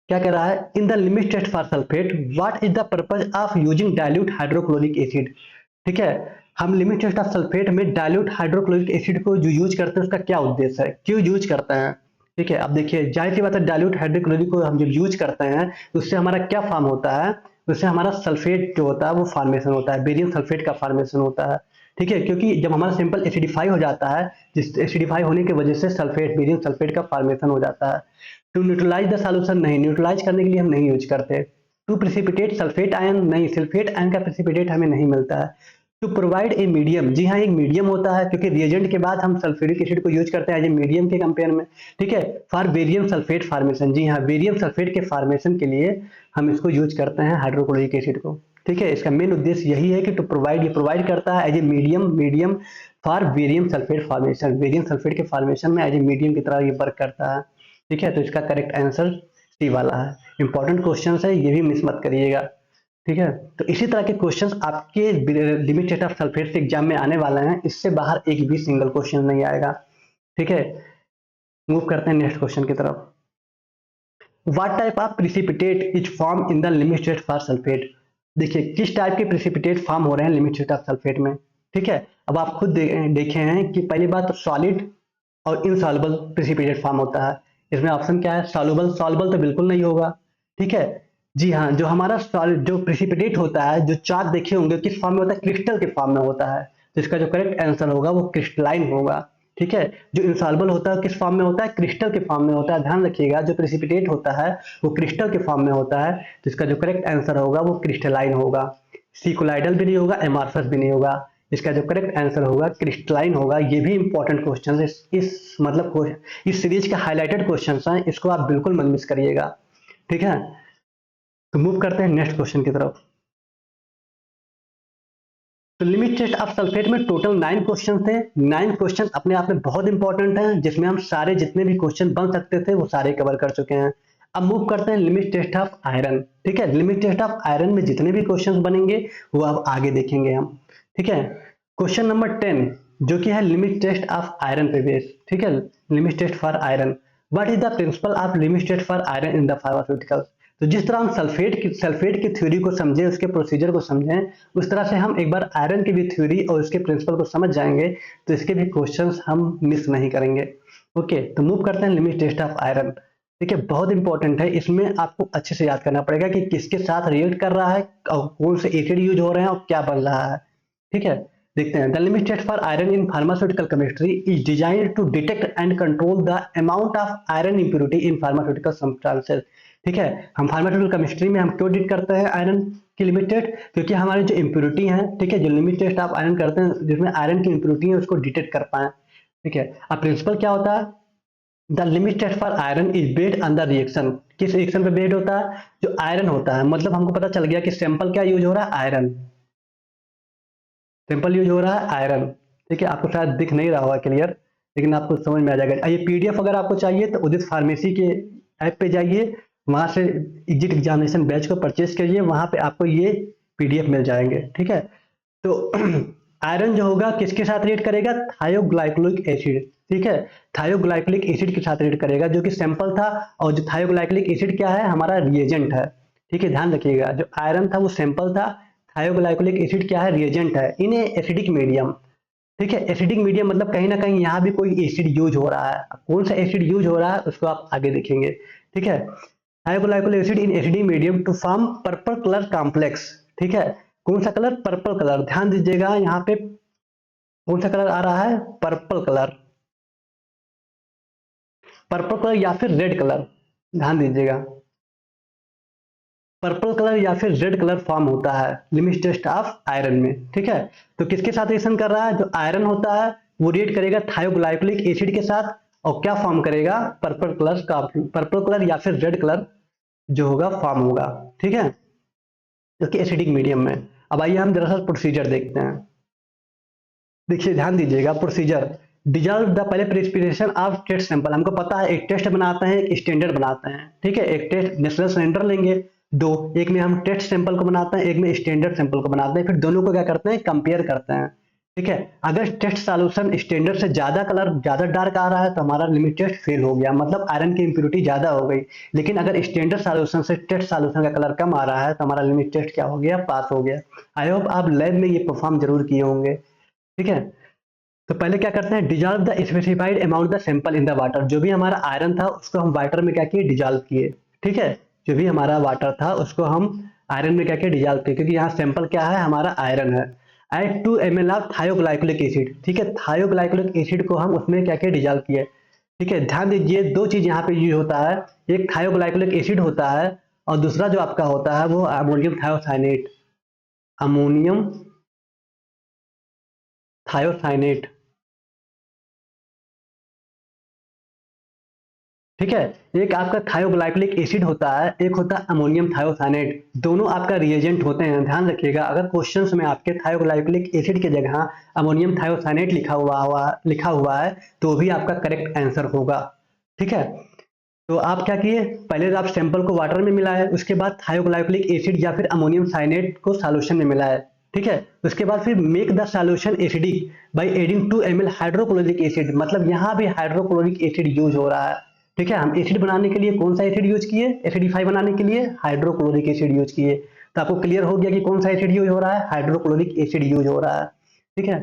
क्या कह रहा है, in the limit test for sulphate what is the purpose of using dilute hydrochloric acid. ठीक है, हम लिमिट टेस्ट ऑफ सल्फेट में डाइल्यूट हाइड्रोक्लोरिक एसिड को जो यूज करते हैं उसका क्या उद्देश्य है, क्यों यूज करते हैं। ठीक है, अब देखिए जाहिर सी बात है, डाइल्यूट हाइड्रोक्लोरिक को हम जब यूज करते हैं तो उससे हमारा क्या फॉर्म होता है, उससे हमारा सल्फेट जो होता है वो फॉर्मेशन होता है, बेरियम सल्फेट का फॉर्मेशन होता है। ठीक है, क्योंकि जब हमारा सिंपल एसिडिफाई हो जाता है, जिस एसिडिफाई होने की वजह से सल्फेट, बेरियम सल्फेट का फॉर्मेशन हो जाता है। टू न्यूट्रलाइज द सॉल्यूशन, नहीं, न्यूट्रलाइज करने के लिए हम नहीं यूज करते। टू प्रेसिपिटेट सल्फेट आयन, नहीं, सल्फेट आयन का प्रेसिपिटेट हमें नहीं मिलता है। टू प्रोवाइड ए मीडियम, जी हाँ एक मीडियम होता है, क्योंकि रिएजेंट के बाद हम सल्फ्यूरिक एसिड को यूज करते हैं एज ए मीडियम के कंपेयर में। ठीक है, फॉर बेरियम सल्फेट फॉर्मेशन, जी हाँ बेरियम सल्फेट के फॉर्मेशन के लिए हम इसको यूज करते हैं हाइड्रोक्लोरिक एसिड को। ठीक है, इसका मेन उद्देश्य यही है कि टू प्रोवाइड, ये प्रोवाइड करता है as a medium for barium sulphate formation, barium sulphate के फॉर्मेशन में एज ए मीडियम की तरह ये वर्क करता है। ठीक है, तो इसका करेक्ट आंसर सी वाला है। इंपॉर्टेंट क्वेश्चन है, ये भी मिस मत करिएगा। ठीक है, तो इसी तरह के क्वेश्चंस आपके लिमिट टेस्ट ऑफ सल्फेट से एग्जाम में आने वाले हैं, इससे बाहर एक भी सिंगल क्वेश्चन नहीं आएगा। ठीक है, मूव करते हैं नेक्स्ट क्वेश्चन की तरफ। What type of precipitate is form in the limit test for sulphate. देखिए किस टाइप के प्रेसिपिटेट फॉर्म हो रहे हैं लिमिट टेस्ट ऑफ सल्फेट में। ठीक है, अब आप खुद देखे हैं कि पहली बात तो सॉलिड और इनसॉल्युबल प्रेसिपिटेट फॉर्म होता है। इसमें ऑप्शन क्या है, सॉल्युबल, सॉल्युबल तो बिल्कुल नहीं होगा। ठीक है, जी हाँ, जो हमारा जो प्रेसिपिटेट होता है, जो चार्ट देखे होंगे किस फॉर्म में होता है, क्रिस्टल के फॉर्म में होता है, तो इसका जो करेक्ट आंसर होगा वो क्रिस्टलाइन होगा। ठीक है, जो इंसॉल्युबल होता है किस फॉर्म में होता है, क्रिस्टल के फॉर्म में होता है। ध्यान रखिएगा जो प्रेसिपिटेट होता है वो क्रिस्टल के फॉर्म में होता है, तो इसका जो करेक्ट आंसर होगा वो क्रिस्टलाइन होगा। सी कोलाइडल भी नहीं होगा, एमॉर्फस भी नहीं होगा, इसका जो करेक्ट आंसर होगा क्रिस्टलाइन होगा। ये भी इंपॉर्टेंट क्वेश्चन है, इस मतलब इस सीरीज के हाईलाइटेड क्वेश्चन हैं, इसको आप बिल्कुल मत मिस करिएगा। ठीक है, तो मूव करते हैं नेक्स्ट क्वेश्चन की तरफ। तो लिमिट टेस्ट ऑफ सल्फेट में टोटल 9 क्वेश्चन थे। 9 क्वेश्चन अपने आप में बहुत इंपॉर्टेंट हैं, जिसमें हम सारे जितने भी क्वेश्चन बन सकते थे वो सारे कवर कर चुके हैं। अब मूव करते हैं लिमिट टेस्ट ऑफ आयरन। ठीक है, लिमिट टेस्ट ऑफ आयरन में जितने भी क्वेश्चन बनेंगे वो अब आगे देखेंगे हम। ठीक है, क्वेश्चन नंबर 10 जो कि है लिमिट टेस्ट ऑफ आयरन पे बेस। ठीक है, limit test for iron, what is the principle of limit test for iron in the pharmaceuticals. तो जिस तरह हम सल्फेट की थ्योरी को समझे, उसके प्रोसीजर को समझें, उस तरह से हम एक बार आयरन की भी थ्योरी और उसके प्रिंसिपल को समझ जाएंगे तो इसके भी क्वेश्चंस हम मिस नहीं करेंगे। ओके, तो मूव करते हैं लिमिट टेस्ट ऑफ आयरन। ठीक है, बहुत इंपॉर्टेंट है, इसमें आपको अच्छे से याद करना पड़ेगा कि किसके साथ रिएक्ट कर रहा है और कौन से एसिड यूज हो रहे हैं और क्या बन रहा है। ठीक है, देखते हैं। The limit test for iron in pharmaceutical chemistry is designed to detect and control the amount of iron impurity in pharmaceutical substances. ठीक है, हम फार्मास्यूटिकल केमिस्ट्री में हम क्यों डिटेक्ट करते हैं आयरन की लिमिट टेस्ट, क्योंकि हमारी जो इंप्योरिटी है, ठीक है, जो लिमिट टेस्ट आप आयरन करते हैं जिसमें आयरन की इंप्योरिटी है उसको डिटेक्ट कर पाए। ठीक है, अब प्रिंसिपल क्या होता है, the limit test for iron is based on the reaction. किस रिएक्शन पे बेस्ड होता है, जो आयरन होता है, मतलब हमको पता चल गया कि सैंपल क्या यूज हो रहा है, आयरन, सैंपल यूज हो रहा है आयरन। ठीक है, आपको शायद दिख नहीं रहा होगा क्लियर, लेकिन आपको समझ में आ जाएगा। ये पीडीएफ अगर आपको चाहिए तो उदित फार्मेसी के ऐप पे जाइए, वहां से एग्जिट एग्जामिनेशन बैच को परचेज करिए, वहां पे आपको ये पीडीएफ मिल जाएंगे। ठीक है, तो आयरन जो होगा किसके साथ रिएक्ट करेगा, थायोग्लाइकोलिक एसिड, ठीक है, थायोग्लाइकोलिक एसिड के साथ रिएक्ट करेगा, जो कि सैंपल था, और जो थायोग्लाइकोलिक एसिड क्या है, हमारा रिएजेंट है, ठीक है, ध्यान रखिएगा, जो आयरन था वो सैंपल था, थायोग्लाइकोलिक एसिड क्या है, रिएजेंट है इन एसिडिक मीडियम, ठीक है, एसिडिक मीडियम मतलब कहीं ना कहीं यहाँ भी कोई एसिड यूज हो रहा है, कौन सा एसिड यूज हो रहा है उसको आप आगे देखेंगे, ठीक है, thioglycolic acid in acidic medium to form purple colour complex, ठीक है, कौन सा कलर, पर्पल कलर, ध्यान दीजिएगा यहाँ पे कौन सा कलर आ रहा है, पर्पल कलर, पर्पल कलर या फिर रेड कलर, ध्यान दीजिएगा, पर्पल कलर या फिर रेड कलर फॉर्म होता है लिमिट टेस्ट ऑफ आयरन में, ठीक है, तो किसके साथ रिएक्शन कर रहा है, जो आयरन होता है वो रिएक्ट करेगा थायोग्लाइकोलिक एसिड के साथ, और क्या फॉर्म करेगा, पर्पल कलर का, पर्पल कलर या फिर रेड कलर जो होगा फॉर्म होगा, ठीक है, जो कि एसिडिक मीडियम में। अब आइए हम दरअसल प्रोसीजर देखते हैं, देखिए ध्यान दीजिएगा प्रोसीजर, डिजॉल्व द पहले प्रेसिपिटेशन ऑफ टेस्ट सैंपल, हमको पता है एक टेस्ट बनाते हैं एक स्टैंडर्ड बनाते हैं, ठीक है, एक टेस्ट नेशनल सिलेंडर लेंगे दो, एक में हम टेस्ट सैंपल को बनाते हैं, एक में स्टैंडर्ड सैंपल को बनाते हैं, फिर दोनों को क्या करते हैं, कंपेयर करते हैं, ठीक है, अगर टेस्ट सॉल्यूशन स्टैंडर्ड से ज्यादा कलर ज्यादा डार्क आ रहा है तो हमारा लिमिट टेस्ट फेल हो गया, मतलब आयरन की इंप्योरिटी ज्यादा हो गई, लेकिन अगर स्टैंडर्ड सॉल्यूशन से टेस्ट सॉल्यूशन का कलर कम आ रहा है तो हमारा लिमिट टेस्ट क्या हो गया, पास हो गया। आई होप आप लैब में ये परफॉर्म जरूर किए होंगे, ठीक है, तो पहले क्या करते हैं, dissolve the specified amount the sample in the water, जो भी हमारा आयरन था उसको हम वाटर में क्या किए, डिजॉल्व किए, ठीक है, जो भी हमारा वाटर था उसको हम आयरन में क्या किए, डिजॉल्व किए, क्योंकि यहाँ सैंपल क्या है, हमारा आयरन है, add 2 ml of thioglycolic acid, ठीक है, थायोग्लाइकोलिक एसिड को हम उसमें क्या किए, डिजॉल्व किए, ठीक है, ध्यान दीजिए दो चीज यहाँ पे यूज होता है, एक थायोग्लाइकोलिक एसिड होता है और दूसरा जो आपका होता है वो अमोनियम थायोसाइनेट, अमोनियम थायोसाइनेट, ठीक है, एक आपका थायोग्लाइकोलिक एसिड होता है, एक होता है अमोनियम थायोसाइनेट, दोनों आपका रिएजेंट होते हैं, ध्यान रखिएगा, अगर क्वेश्चंस में आपके थायोग्लाइकोलिक एसिड की जगह अमोनियम थायोसाइनेट लिखा हुआ है तो भी आपका करेक्ट आंसर होगा, ठीक है, तो आप क्या किए, पहले तो आप सैंपल को वाटर में मिलाए, उसके बाद थायोग्लाइकोलिक एसिड या फिर अमोनियम साइनेट को सॉल्यूशन में मिलाए, ठीक है, उसके बाद फिर make the solution acidic by adding 2 ml hydrochloric acid, मतलब यहाँ भी हाइड्रोक्लोरिक एसिड यूज हो रहा है, ठीक है, हम एसिड बनाने के लिए कौन सा एसिड यूज किए, एसिडिफाई बनाने के लिए हाइड्रोक्लोरिक एसिड यूज किए, तो आपको क्लियर हो गया कि कौन सा एसिड यूज हो रहा है, हाइड्रोक्लोरिक एसिड यूज हो रहा है, ठीक है,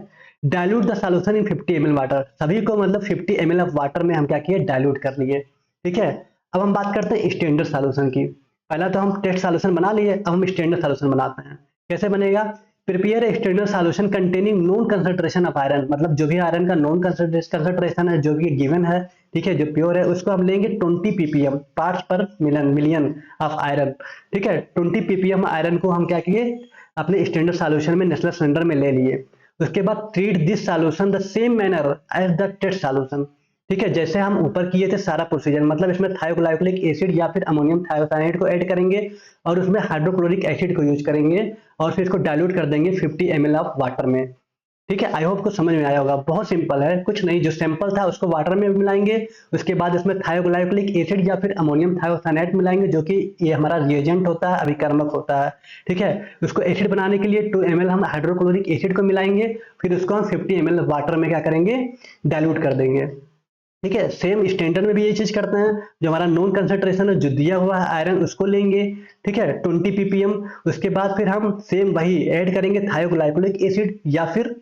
dilute the solution in 50 ml water, सभी को मतलब 50 ml ऑफ वाटर में हम क्या किए, डाइल्यूट कर लिए, ठीक है, अब हम बात करते हैं स्टैंडर्ड सॉल्यूशन की, पहला तो हम टेस्ट सॉल्यूशन बना लिए, अब हम स्टैंडर्ड सॉल्यूशन बनाते हैं, कैसे बनेगा, prepare standard solution containing known concentration of iron, मतलब जो भी आयरन का नोन कंसंट्रेशन है जो भी गिवन है, ठीक है, जो प्योर है उसको हम लेंगे 20 ppm पार्ट्स पर मिलियन ऑफ आयरन, ठीक है, 20 ppm आयरन को हम क्या किए, अपने स्टैंडर्ड सॉल्यूशन में नेशनल सिलेंडर में ले लिए, उसके बाद treat this solution the same manner as the test solution, ठीक है, जैसे हम ऊपर किए थे सारा प्रोसीजर, मतलब इसमें थायोग्लाइकोलिक एसिड या फिर अमोनियम थायोसाइनेट को ऐड करेंगे और उसमें हाइड्रोक्लोरिक एसिड को यूज करेंगे और फिर इसको डाइल्यूट कर देंगे 50 ml ऑफ वाटर में, ठीक है, आई होप को समझ में आया होगा, बहुत सिंपल है, कुछ नहीं, जो सैंपल था उसको वाटर में मिलाएंगे, उसके बाद उसमें थायोग्लाइकोलिक एसिड या फिर अमोनियम थायोसाइनेट मिलाएंगे, जो कि ये हमारा रिएजेंट होता है, अभिकर्मक होता है, ठीक है, उसको एसिड बनाने के लिए 2 ml हम हाइड्रोक्लोरिक एसिड को मिलाएंगे, फिर उसको हम 50 ml वाटर में क्या करेंगे, डाइल्यूट कर देंगे, ठीक है, सेम स्टैंडर्ड में भी ये चीज करते हैं, जो हमारा नॉन कंसंट्रेशन है जो दिया हुआ है आयरन उसको लेंगे, ठीक है, 20 ppm, उसके बाद फिर हम सेम वही ऐड करेंगे थायोग्लाइकोलिक एसिड या फिर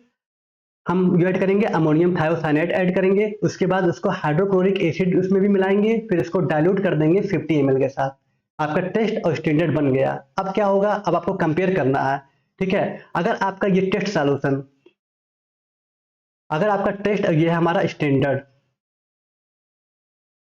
हम ऐड करेंगे अमोनियम थायोसाइनेट ऐड करेंगे, उसके बाद उसको हाइड्रोक्लोरिक एसिड उसमें भी मिलाएंगे, फिर इसको डाइल्यूट कर देंगे 50 ml के साथ, आपका टेस्ट और स्टैंडर्ड बन गया। अब क्या होगा, अब आपको कंपेयर करना है, ठीक है, अगर आपका ये टेस्ट सॉल्यूशन, अगर आपका टेस्ट ये हमारा स्टैंडर्ड,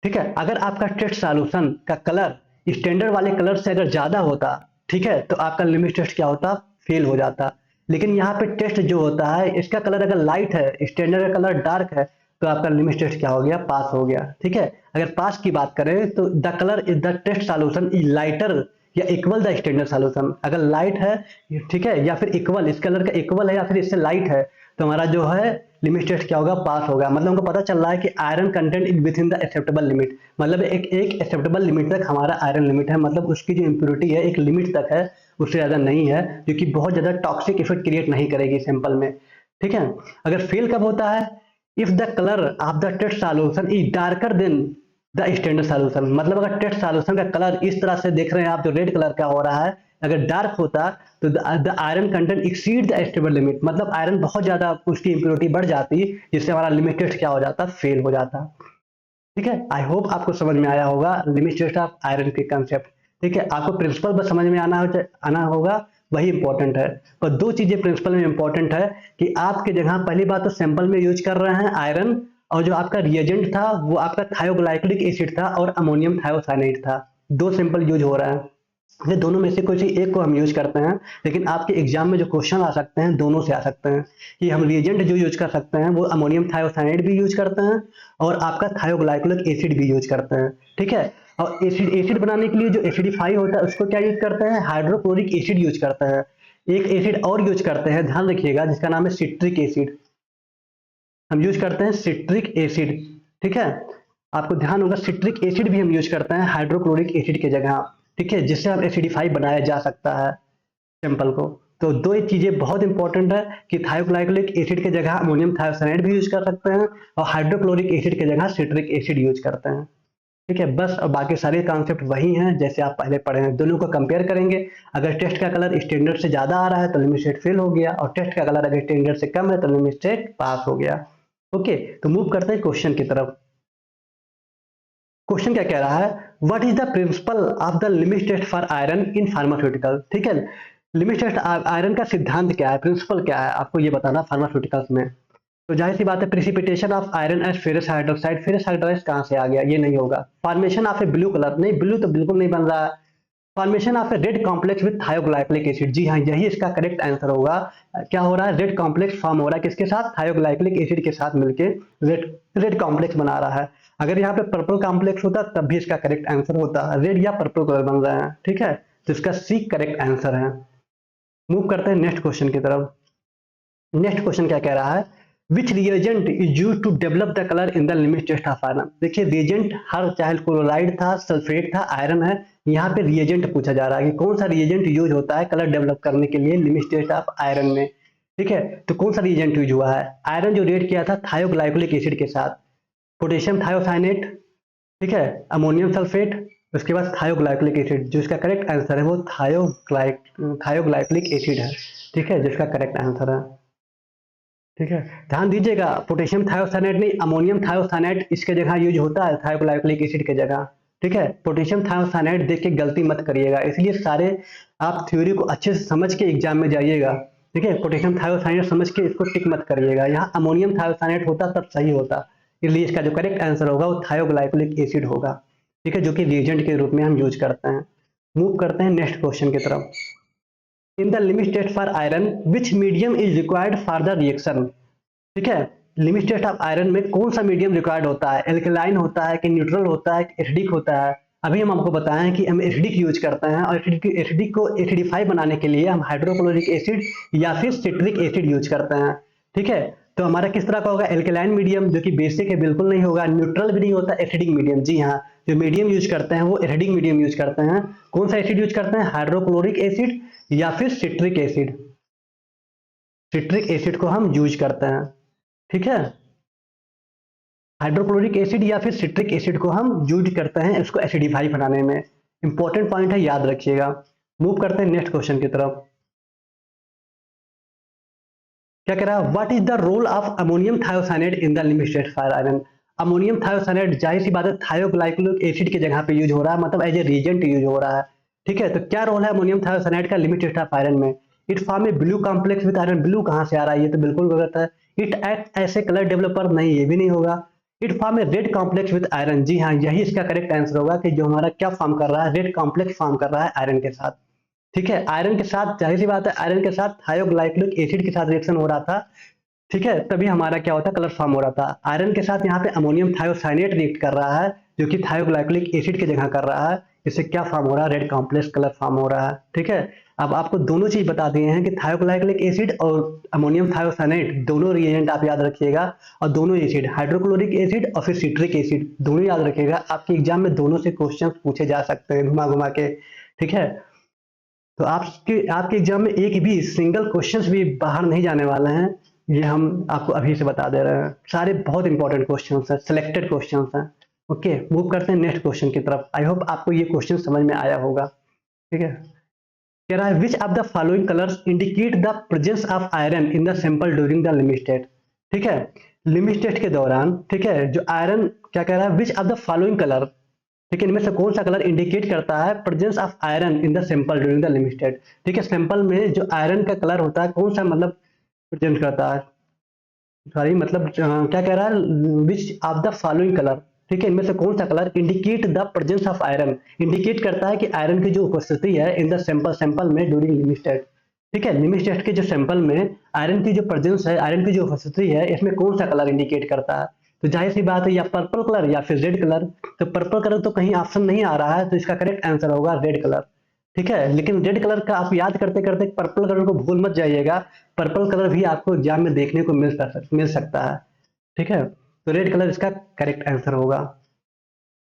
ठीक है, अगर आपका टेस्ट सॉल्यूशन का कलर स्टैंडर्ड वाले कलर से अगर ज्यादा होता, ठीक है, तो आपका लिमिट टेस्ट क्या होता, फेल हो जाता, लेकिन यहाँ पे टेस्ट जो होता है इसका कलर अगर लाइट है, स्टैंडर्ड का कलर डार्क है, तो आपका लिमिट टेस्ट क्या हो गया, पास हो गया, ठीक है, अगर पास की बात करें तो the colour is the test solution is lighter or equal the standard solution, अगर लाइट है, ठीक है, या फिर इक्वल, इस कलर का इक्वल है या फिर इससे लाइट है, तो हमारा जो है लिमिट टेस्ट क्या होगा, पास होगा, मतलब हमको पता चल रहा है कि iron content is with in the acceptable limit, मतलब एक एक्सेप्टेबल लिमिट तक हमारा आयरन लिमिट है, मतलब उसकी जो इंप्योरिटी है एक लिमिट तक है, उससे ज्यादा नहीं है, जो कि बहुत ज्यादा टॉक्सिक इफेक्ट क्रिएट नहीं करेगी सैंपल में, ठीक है। अगर फेल कब होता है, if the colour of the test solution is darker than the standard solution, मतलब अगर टेस्ट सॉल्यूशन का कलर इस तरह से देख रहे हैं आप, जो रेड कलर का हो रहा है, अगर डार्क होता तो the iron content exceed the stable limit, मतलब आयरन बहुत ज्यादा उसकी इंप्योरिटी बढ़ जाती, जिससे हमारा लिमिट टेस्ट क्या हो जाता, फेल हो जाता। ठीक है, आई होप आपको समझ में आया होगा लिमिट टेस्ट ऑफ आयरन के कंसेप्ट। ठीक है, आपको प्रिंसिपल बस समझ में आना होगा, वही इंपॉर्टेंट है। पर दो चीजें प्रिंसिपल में इंपॉर्टेंट है कि आपके जगह पहली बात तो सैंपल में यूज कर रहे हैं आयरन, और जो आपका रिएजेंट था वो आपका थायोग्लाइकोलिक एसिड था और अमोनियम थायोसाइनाइड था। दो सैंपल यूज हो रहा है, ये दोनों में से कोई सी एक को हम यूज करते हैं, लेकिन आपके एग्जाम में जो क्वेश्चन आ सकते हैं दोनों से आ सकते हैं कि हम रिएजेंट जो यूज कर सकते हैं वो अमोनियम थायोसाइनाइड भी यूज करते हैं और आपका थायोग्लाइकोलिक एसिड भी यूज करते हैं। ठीक है, और एसिड एसिड बनाने के लिए जो एसिडिफाई होता है उसको क्या यूज करते हैं, हाइड्रोक्लोरिक एसिड यूज करते हैं। एक एसिड और यूज करते हैं, ध्यान रखिएगा, जिसका नाम है सिट्रिक एसिड। हम यूज करते हैं सिट्रिक एसिड। ठीक है, आपको ध्यान होगा सिट्रिक एसिड भी हम यूज करते हैं हाइड्रोक्लोरिक एसिड की जगह। ठीक है, जिससे हम एसिडिफाई बनाया जा सकता है सैंपल को। तो दो ही चीजें बहुत इंपॉर्टेंट है कि थायोग्लाइकोलिक एसिड की जगह अमोनियम थायोसाइनाइड भी यूज कर सकते हैं और हाइड्रोक्लोरिक एसिड की जगह सिट्रिक एसिड यूज करते हैं। ठीक है, बस, और बाकी सारे कॉन्सेप्ट वही हैं जैसे आप पहले पढ़े हैं। दोनों को कंपेयर करेंगे, अगर टेस्ट का कलर स्टैंडर्ड से ज्यादा आ रहा है तो लिमिट स्टेट फेल हो गया, और टेस्ट का कलर अगर स्टैंडर्ड से कम है तो लिमिट स्टेट पास हो गया। ओके, तो मूव करते हैं क्वेश्चन की तरफ। क्वेश्चन क्या कह रहा है, what is the principle of the limit test for iron in pharmaceutical. ठीक है, लिमिट टेस्ट आयरन का सिद्धांत क्या है, प्रिंसिपल क्या है, आपको ये बताना फार्मास्यूटिकल्स में। तो जाहिर सी बात है, precipitation of iron as ferrous hydroxide, ferrous hydroxide कहां से आ गया, ये नहीं होगा। Formation of a blue colour, नहीं ब्लू तो बिल्कुल नहीं बन रहा है। Formation of a red complex with thioglycolic acid, जी हाँ, यही इसका करेक्ट आंसर होगा। क्या हो रहा है, रेड कॉम्प्लेक्स फॉर्म हो रहा है, किसके साथ, थायोग्लाइकोलिक एसिड के साथ मिलके रेड रेड कॉम्प्लेक्स बना रहा है। अगर यहाँ पे पर्पल कॉम्प्लेक्स होता तब भी इसका करेक्ट आंसर होता, रेड या पर्पल कलर बन रहा है। ठीक है, तो इसका सी करेक्ट आंसर है। मूव करते हैं नेक्स्ट क्वेश्चन की तरफ। नेक्स्ट क्वेश्चन क्या कह रहा है, which reagent is use to develop the colour in the limit test of iron. देखिए रिएजेंट हर, चाहे क्लोराइड था, सल्फेट था, आयरन है, यहाँ पे रिएजेंट पूछा जा रहा है कि कौन सा रिएजेंट यूज होता है कलर डेवलप करने के लिए लिमिट टेस्ट ऑफ आयरन में। ठीक है, तो कौन सा रिएजेंट यूज हुआ है, आयरन जो रेड किया था थायोग्लाइकोलिक एसिड के साथ, पोटेशियम थायोसाइनेट, ठीक है, अमोनियम सल्फेट, उसके बाद थायोग्लाइकोलिक एसिड। जो इसका करेक्ट आंसर है वो थायोग्लाइकोलिक एसिड है। ठीक है, जिसका करेक्ट आंसर है। ठीक है, ध्यान दीजिएगा, पोटेशियम थायोसाइनेट नहीं, अमोनियम थायोसाइनेट इसके जगह यूज होता है थायोग्लाइकोलिक एसिड के जगह। ठीक है, पोटेशियम थायोसाइनेट देख के गलती मत करिएगा, इसलिए सारे आप थ्योरी को अच्छे से समझ के एग्जाम में जाइएगा। ठीक है, पोटेशियम थायोसाइनेट समझ के इसको टिक मत करिएगा, यहाँ अमोनियम थायोसाइनेट होता तब सही होता। इसलिए इसका जो करेक्ट आंसर होगा वो थायोग्लाइकोलिक एसिड होगा। ठीक है, जो कि रिएजेंट के रूप में हम यूज करते हैं। मूव करते हैं नेक्स्ट क्वेश्चन की तरफ। In the limit test for iron which medium is required for the reaction. ठीक है, लिमिट टेस्ट ऑफ आयरन में कौन सा मीडियम रिक्वायर्ड होता है, एल्कलाइन होता है कि न्यूट्रल होता है कि एसिडिक होता है। अभी हम आपको बताएं कि हम एसिडिक यूज करते हैं, और एसिडिक को एसिडिफाई बनाने के लिए हम हाइड्रोक्लोरिक एसिड या फिर सिट्रिक एसिड यूज करते हैं। ठीक है, तो हमारा किस तरह का होगा, एल्कलाइन मीडियम, जो कि बेसिक है, बिल्कुल नहीं होगा, न्यूट्रल भी नहीं होता, एसिडिक मीडियम। जी हाँ, जो मीडियम यूज करते हैं वो एसिडिक मीडियम यूज करते हैं। कौन सा एसिड यूज करते हैं, हाइड्रोक्लोरिक एसिड या फिर सिट्रिक एसिड। सिट्रिक एसिड को हम यूज करते हैं। ठीक है, हाइड्रोक्लोरिक एसिड या फिर सिट्रिक एसिड को हम यूज करते हैं इसको एसिडिफाई बनाने में। इंपॉर्टेंट पॉइंट है, याद रखिएगा। मूव करते हैं नेक्स्ट क्वेश्चन की तरफ। क्या कह रहा है, what is the role of ammonium thiocyanate in the limit test for iron. Ammonium thiocyanate जाहिर सी बात है थायोग्लाइकोलिक एसिड की जगह पे यूज हो रहा है, मतलब एज ए रिएजेंट यूज हो रहा है। ठीक है, तो क्या रोल है अमोनियम थायोसाइनेट का लिमिट टेस्ट ऑफ आयरन में, it form A blue complex with iron. Blue कहां से आ रहा है, ये तो बिल्कुल गलत है। इट एक्ट ऐसे कलर डेवलपर, नहीं ये भी नहीं होगा। It form a red complex with iron, जी हाँ, यही इसका करेक्ट आंसर होगा कि जो हमारा क्या फॉर्म कर रहा है, रेड कॉम्प्लेक्स फॉर्म कर रहा है आयरन के साथ। ठीक है, आयरन के साथ, जाहिर सी बात है आयरन के साथ थायोग्लाइकोलिक एसिड के साथ रिएक्शन हो रहा था। ठीक है, तभी हमारा क्या होता है, कलर फॉर्म हो रहा था। आयरन के साथ यहाँ पे अमोनियम थायोसाइनेट रिएक्ट कर रहा है, जो कि थायोग्लाइकोलिक एसिड की जगह कर रहा है। इससे क्या फॉर्म हो रहा है, रेड कॉम्प्लेक्स कलर फॉर्म हो रहा है। ठीक है, अब आपको दोनों चीज बता दिए हैं कि थायोग्लाइकोलिक एसिड और अमोनियम थायोसाइनेट दोनों रिएजेंट आप याद रखिएगा, और दोनों एसिड हाइड्रोक्लोरिक एसिड और फिर सिट्रिक एसिड दोनों याद रखिएगा। आपके एग्जाम में दोनों से क्वेश्चन पूछे जा सकते हैं घुमा घुमा के। ठीक है, तो आपके आपके एग्जाम में एक भी सिंगल क्वेश्चन भी बाहर नहीं जाने वाले हैं। ये हम आपको अभी से बता दे रहे हैं, सारे बहुत इंपॉर्टेंट क्वेश्चन हैं, सिलेक्टेड क्वेश्चन हैं। ओके, मूव करते हैं नेक्स्ट क्वेश्चन की तरफ। आई होप आपको ये क्वेश्चन समझ में आया होगा। ठीक है, कह रहा है which of the following colours indicate the presence of iron in the sample during the limit state. ठीक है, लिमिट स्टेट के दौरान, ठीक है, जो आयरन क्या कह रहा है, which of the following colour, ठीक है, इनमें से कौन सा कलर इंडिकेट करता है presence of iron in the sample during the limit state. ठीक है, सैंपल में जो आयरन का कलर होता है कौन सा मतलब प्रेजेंट करता है, सॉरी मतलब क्या कह रहा है, which of the following colour, ठीक है, इनमें से कौन सा colour indicate the presence of iron, indicate करता है कि आयरन की जो उपस्थिति है इन द सैंपल, सैंपल में ड्यूरिंग लिमिट स्टेट। ठीक है, लिमिट स्टेट के जो सैंपल में आयरन की जो प्रेजेंस है, आयरन की जो उपस्थिति है, इसमें कौन सा कलर इंडिकेट करता है। तो जाहिर सी बात है, या पर्पल कलर या फिर रेड कलर। तो पर्पल कलर तो कहीं ऑप्शन नहीं आ रहा है, तो इसका करेक्ट आंसर होगा रेड कलर। ठीक है, लेकिन रेड कलर का आप याद करते करते पर्पल कलर को भूल मत जाइएगा। पर्पल कलर भी आपको एग्जाम में देखने को मिल सकता है। ठीक है, तो रेड कलर इसका करेक्ट आंसर होगा।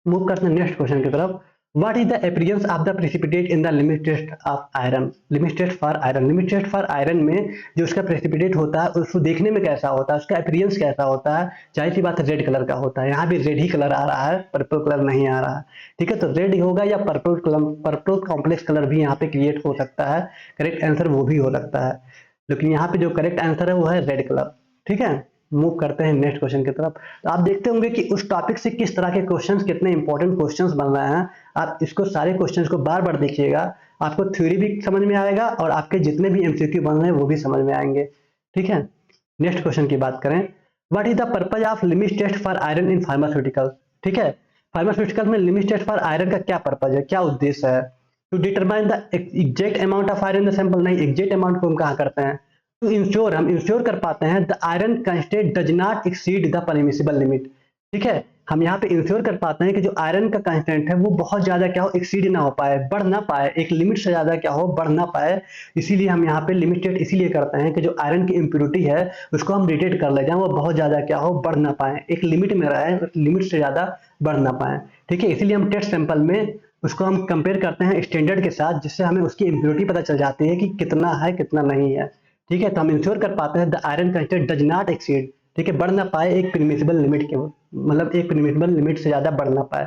मूव करते हैं नेक्स्ट क्वेश्चन की तरफ। What is the appearance of the precipitate in the limit test of iron. Limit test for iron, limit test for iron में जो उसका प्रेसिपिटेट होता है उसको देखने में कैसा होता है, उसका अपीयरेंस कैसा होता है। जाहिर सी बात है रेड कलर का होता है, यहाँ भी रेड ही कलर आ रहा है, पर्पल कलर नहीं आ रहा है। ठीक है, तो रेड ही होगा, या purple colour, purple complex colour भी यहाँ पे क्रिएट हो सकता है। करेक्ट आंसर वो भी हो सकता है, लेकिन यहाँ पे जो करेक्ट आंसर है वो है रेड कलर। ठीक है, मूव करते हैं नेक्स्ट क्वेश्चन की तरफ। तो आप देखते होंगे कि उस टॉपिक से किस तरह के क्वेश्चंस, कितने इंपॉर्टेंट क्वेश्चंस बन रहे हैं। आप इसको सारे क्वेश्चंस को बार बार देखिएगा, आपको थ्योरी भी समझ में आएगा और आपके जितने भी एमसीक्यू बन रहे हैं वो भी समझ में आएंगे। ठीक है, नेक्स्ट क्वेश्चन की बात करें। What is the purpose of limit test for iron in pharmaceutical. ठीक है, फार्मास्यूटिकल में लिमिट टेस्ट फॉर आयरन का क्या पर्पज है, क्या उद्देश्य है। To determine the exact amount of iron in the sample, नहीं, एग्जैक्ट अमाउंट को हम कहाँ करते हैं, टू इंश्योर, हम इंश्योर कर पाते हैं the iron constant does not exceed the permissible limit. ठीक है, हम यहाँ पे इंश्योर कर पाते हैं कि जो आयरन का कंस्टेंट है वो बहुत ज्यादा क्या हो, एक्सीड ना हो पाए, बढ़ ना पाए, एक लिमिट से ज्यादा क्या हो, बढ़ ना पाए। इसीलिए हम यहाँ पे लिमिटेड इसीलिए करते हैं कि जो आयरन की इम्प्योरिटी है उसको हम डिटेक्ट कर ले जाए, वो बहुत ज्यादा क्या हो, बढ़ ना पाए, एक लिमिट में रहे, लिमिट से ज्यादा बढ़ ना पाए। ठीक है, इसीलिए हम टेस्ट सैंपल में उसको हम कंपेयर करते हैं स्टैंडर्ड के साथ, जिससे हमें उसकी इम्प्योरिटी पता चल जाती है कि कितना है कितना नहीं है। ठीक है, तो हम इंश्योर कर पाते हैं the iron content does not exceed, ठीक है, बढ़ ना पाए एक परमिसिबल लिमिट के, मतलब एक परमिसिबल लिमिट से ज्यादा बढ़ ना पाए।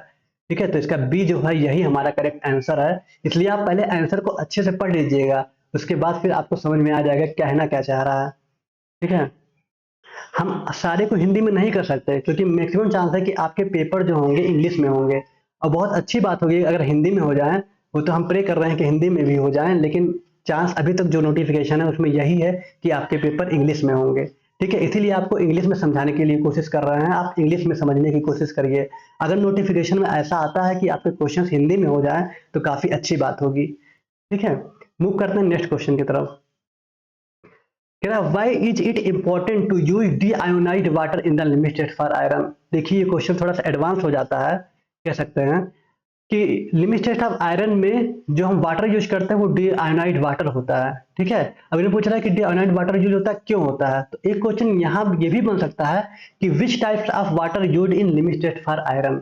ठीक है, तो इसका बी जो है यही हमारा करेक्ट आंसर है। इसलिए आप पहले आंसर को अच्छे से पढ़ लीजिएगा, उसके बाद फिर आपको समझ में आ जाएगा कहना क्या चाह रहा है। ठीक है, हम सारे को हिंदी में नहीं कर सकते क्योंकि मैक्सिमम चांस है कि आपके पेपर जो होंगे इंग्लिश में होंगे, और बहुत अच्छी बात होगी अगर हिंदी में हो जाए, वो तो हम प्रे कर रहे हैं कि हिंदी में भी हो जाए, लेकिन चांस अभी तक जो नोटिफिकेशन है उसमें यही है कि आपके पेपर इंग्लिश में होंगे। ठीक है, इसीलिए आपको इंग्लिश में समझाने के लिए कोशिश कर रहे हैं, आप इंग्लिश में समझने की कोशिश करिए। अगर नोटिफिकेशन में ऐसा आता है कि आपके क्वेश्चन हिंदी में हो जाए तो काफी अच्छी बात होगी। ठीक है, मूव करते हैं नेक्स्ट क्वेश्चन की तरफ। कह रहा why is it important to use deionised water in the limited for iron. देखिए ये क्वेश्चन थोड़ा सा एडवांस हो जाता है, कह सकते हैं कि लिमिटेड ऑफ आयरन में जो हम वाटर यूज करते हैं वो डी आयोनाइड वाटर होता है। ठीक है, अब इन्हें पूछ रहा है कि डी आयोनाइड वाटर यूज होता है, क्यों होता है। तो एक क्वेश्चन यहाँ ये भी बन सकता है कि which types of water use in limited for iron.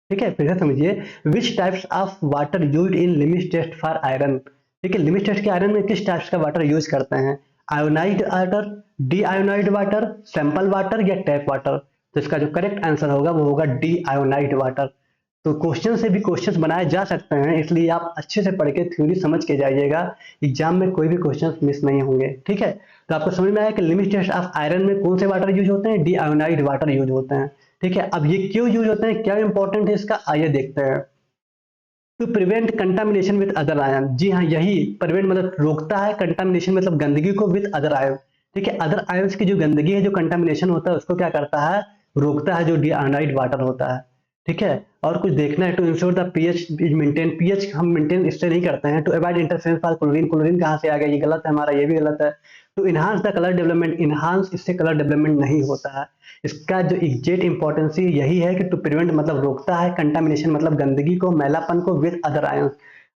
ठीक है, फिर से समझिए, which types of water use in limited for iron. ठीक है, लिमिटेड के आयरन में किस टाइप्स का वाटर यूज करते हैं, ionised water, deionised water, sample water या टैप वाटर। तो इसका जो करेक्ट आंसर होगा वो होगा डी आयोनाइड वाटर। तो क्वेश्चन से भी क्वेश्चंस बनाए जा सकते हैं, इसलिए आप अच्छे से पढ़ के थ्योरी समझ के जाइएगा, एग्जाम में कोई भी क्वेश्चंस मिस नहीं होंगे। ठीक है, तो आपको समझ में आया कि लिमिट टेस्ट ऑफ आयरन में कौन से वाटर यूज होते हैं, डी आयोनाइड वाटर यूज होते हैं। ठीक है, अब ये क्यों यूज होते हैं, क्या इंपॉर्टेंट है इसका, आइए देखते हैं। To prevent contamination with other ion, जी हाँ, यही प्रिवेंट मतलब रोकता है, कंटामिनेशन मतलब गंदगी को, विद अदर आयन। ठीक है, अदर आयंस की जो गंदगी है, जो कंटामिनेशन होता है उसको क्या करता है, रोकता है, जो डीआयोनाइड वाटर होता है। ठीक है, और कुछ देखना है, to ensure the pH is maintain, pH हम मेंटेन इससे नहीं करते हैं। To avoid interference for chlorine, chlorine कहाँ से आ गया, ये गलत है हमारा, ये भी गलत है। To enhance the colour development, enhance इससे कलर डेवलपमेंट नहीं होता है। इसका जो एग्जैक्ट इंपॉर्टेंस यही है कि टू प्रिवेंट मतलब रोकता है, कंटामिनेशन मतलब गंदगी को, मैलापन को, with other ions,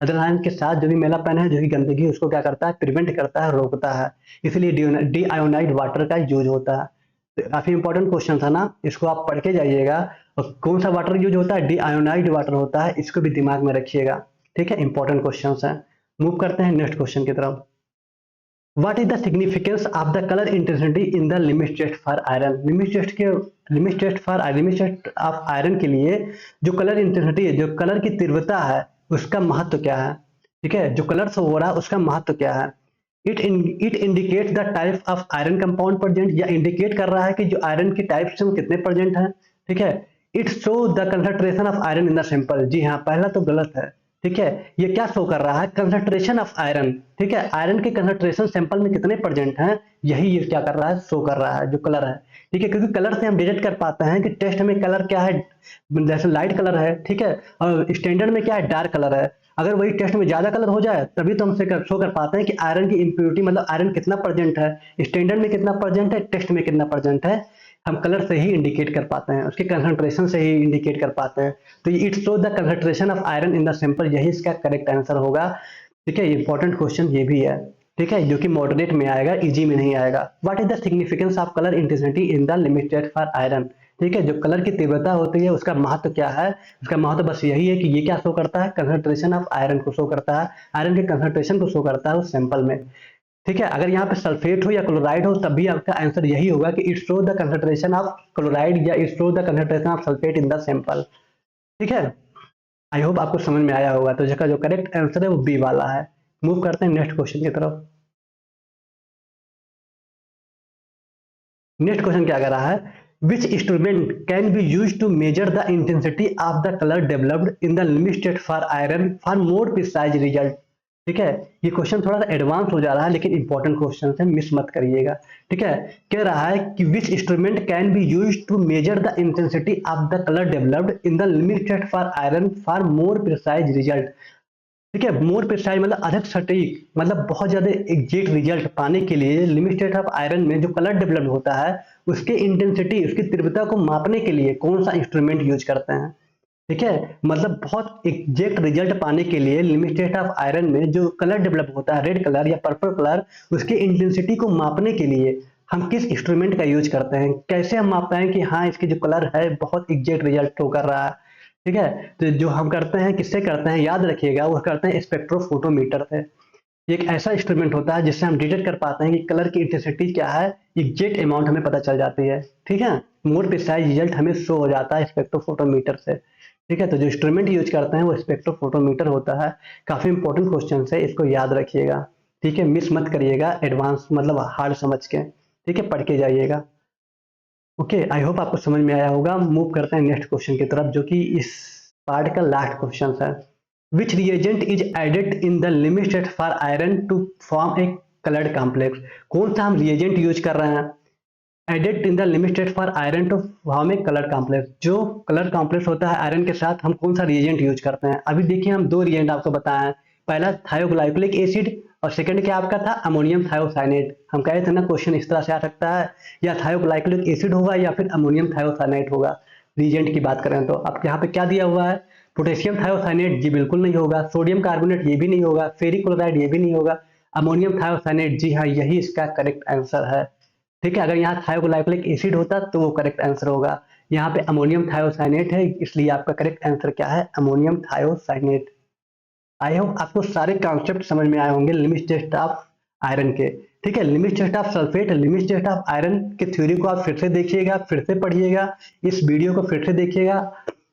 other ion के साथ जो भी मैलापन है, जो भी गंदगी है, उसको क्या करता है, प्रिवेंट करता है, रोकता है। इसलिए डी आयोनाइड वाटर का यूज होता है। तो काफी इंपॉर्टेंट क्वेश्चन था ना, इसको आप पढ़ के जाइएगा। और कौन सा वाटर यूज होता है, डी आयोनाइड वाटर होता है, इसको भी दिमाग में रखिएगा। ठीक है, इंपॉर्टेंट क्वेश्चन है। मूव करते हैं नेक्स्ट क्वेश्चन की तरफ। What is the significance of the colour intensity in the limit test for iron? Limit test of iron के लिए जो कलर इंटेंसिटी है, जो कलर की तीव्रता है, उसका महत्व क्या है? ठीक है, जो कलर से हो रहा है उसका महत्व क्या है? It indicate the type of iron compound present, या इंडिकेट कर रहा है कि जो आयरन की टाइप से वो कितने प्रेजेंट है। ठीक है, it show the concentration of iron in the sample. जी हाँ, पहला तो गलत है। ठीक है, ये क्या शो कर रहा है? Concentration of iron. ठीक है, आयरन के कंसंट्रेशन सैंपल में कितने प्रेजेंट हैं, यही ये क्या कर रहा है, शो कर रहा है, जो कलर है। ठीक है, क्योंकि कलर से हम डिटेक्ट कर पाते हैं कि टेस्ट में कलर क्या है, जैसे लाइट कलर है। ठीक है, और स्टैंडर्ड में क्या है, डार्क कलर है। अगर वही टेस्ट में ज्यादा कलर हो जाए तभी तो हम शो कर पाते हैं कि आयरन की इम्प्योरिटी, मतलब आयरन कितना प्रेजेंट है, स्टैंडर्ड में कितना प्रेजेंट है, टेस्ट में कितना प्रेजेंट है, हम कलर से ही इंडिकेट कर पाते हैं, उसके कंसंट्रेशन से ही इंडिकेट कर पाते हैं। तो it show the concentration of iron in the sample, यही इसका करेक्ट आंसर होगा। ठीक है, इंपॉर्टेंट क्वेश्चन ये भी है। ठीक है, जो कि मॉडरेट में आएगा, इजी में नहीं आएगा। What is the significance of colour intensity in the limited for iron? ठीक है, जो कलर की तीव्रता होती है उसका महत्व क्या है? उसका महत्व बस यही है कि ये क्या शो करता है, कंसंट्रेशन ऑफ आयरन को शो करता है, आयरन के कंसंट्रेशन को शो करता है उस सैंपल में। ठीक है, अगर यहाँ पे सल्फेट हो या क्लोराइड हो तब भी आपका आंसर यही होगा कि it show the concentration of chloride या it show the concentration of sulphate in the sample. ठीक है, आई होप आपको समझ में आया होगा। तो इसका जो करेक्ट आंसर है वो बी वाला है। मूव करते हैं नेक्स्ट क्वेश्चन की तरफ। नेक्स्ट क्वेश्चन क्या कह रहा है? Which instrument can be use to measure the intensity of the colour developed in the limited for iron for more precise result? ठीक है, ये क्वेश्चन थोड़ा सा एडवांस हो जा रहा है लेकिन इंपॉर्टेंट क्वेश्चन है, मिस मत करिएगा। ठीक है, कह रहा है कि which instrument can be use to measure the intensity of the colour developed in the limited for iron for more precise result? ठीक है, मोर प्रिसाइज मतलब अधिक सटीक, मतलब बहुत ज्यादा एग्जैक्ट रिजल्ट पाने के लिए लिमिटेड ऑफ आयरन में जो कलर डेवलप होता है उसके इंटेंसिटी, उसकी तीव्रता को मापने के लिए कौन सा इंस्ट्रूमेंट यूज करते हैं? ठीक है, मतलब बहुत एग्जैक्ट रिजल्ट पाने के लिए लिमिटेड ऑफ आयरन में जो कलर डेवलप होता है, रेड कलर या पर्पल कलर, उसके इंटेंसिटी को मापने के लिए हम किस इंस्ट्रूमेंट का यूज करते हैं? कैसे हम मापते हैं कि हाँ इसकी जो कलर है बहुत एग्जैक्ट रिजल्ट शो कर रहा है? ठीक है, तो जो हम करते हैं, किससे करते हैं, याद रखिएगा, वो करते हैं स्पेक्ट्रोफोटोमीटर से। एक ऐसा इंस्ट्रूमेंट होता है जिससे हम डिटेक्ट कर पाते हैं कि कलर की इंटेंसिटी क्या है, एग्जैक्ट अमाउंट हमें पता चल जाती है। ठीक है, मोर प्रिसाइज रिजल्ट हमें शो हो जाता है स्पेक्ट्रोफोटोमीटर से। ठीक है, तो जो इंस्ट्रूमेंट यूज करते हैं वो स्पेक्ट्रोफोटोमीटर होता है। काफी इंपॉर्टेंट क्वेश्चन है, इसको याद रखिएगा। ठीक है, मिस मत करिएगा, एडवांस मतलब हार्ड समझ के। ठीक है, पढ़ के जाइएगा। ओके, आई होप आपको समझ में आया होगा। मूव करते हैं नेक्स्ट क्वेश्चन की तरफ, जो कि इस पार्ट का लास्ट क्वेश्चन है। Which reagent is added in the limited for iron to form a coloured complex? कौन सा हम रिएजेंट यूज कर रहे हैं added in the limited for iron to form a colour complex? जो कलर कॉम्प्लेक्स होता है आयरन के साथ, हम कौन सा रिएजेंट यूज करते हैं? अभी देखिए, हम दो रिएजेंट आपको बताए हैं। पहला थायोग्लाइकोलिक एसिड और सेकंड क्या आपका था, अमोनियम थायोसाइनेट। हम कहे थे ना क्वेश्चन इस तरह से आ सकता है, या थायोग्लाइकोलिक एसिड होगा या फिर अमोनियम थायोसाइनेट होगा। रिएजेंट की बात करें तो अब यहाँ पे क्या दिया हुआ है, पोटेशियम थायोसाइनेट, जी बिल्कुल नहीं होगा। सोडियम कार्बोनेट, ये भी नहीं होगा। फेरिक क्लोराइड, ये भी नहीं होगा। अमोनियम थायोसाइनेट, जी हाँ, यही इसका करेक्ट आंसर है। ठीक है, अगर यहाँ थायोग्लाइकोलिक एसिड होता तो वो करेक्ट आंसर होगा। यहाँ पे अमोनियम थायोसाइनेट है, इसलिए आपका करेक्ट आंसर क्या है, अमोनियम थायोसाइनेट। आई होप आपको सारे कॉन्सेप्ट समझ में आए होंगे लिमिट टेस्ट ऑफ आयरन के। ठीक है, limit test of sulphate, limit test of iron की थ्योरी को आप फिर से देखिएगा, फिर से पढ़िएगा, इस वीडियो को फिर से देखिएगा।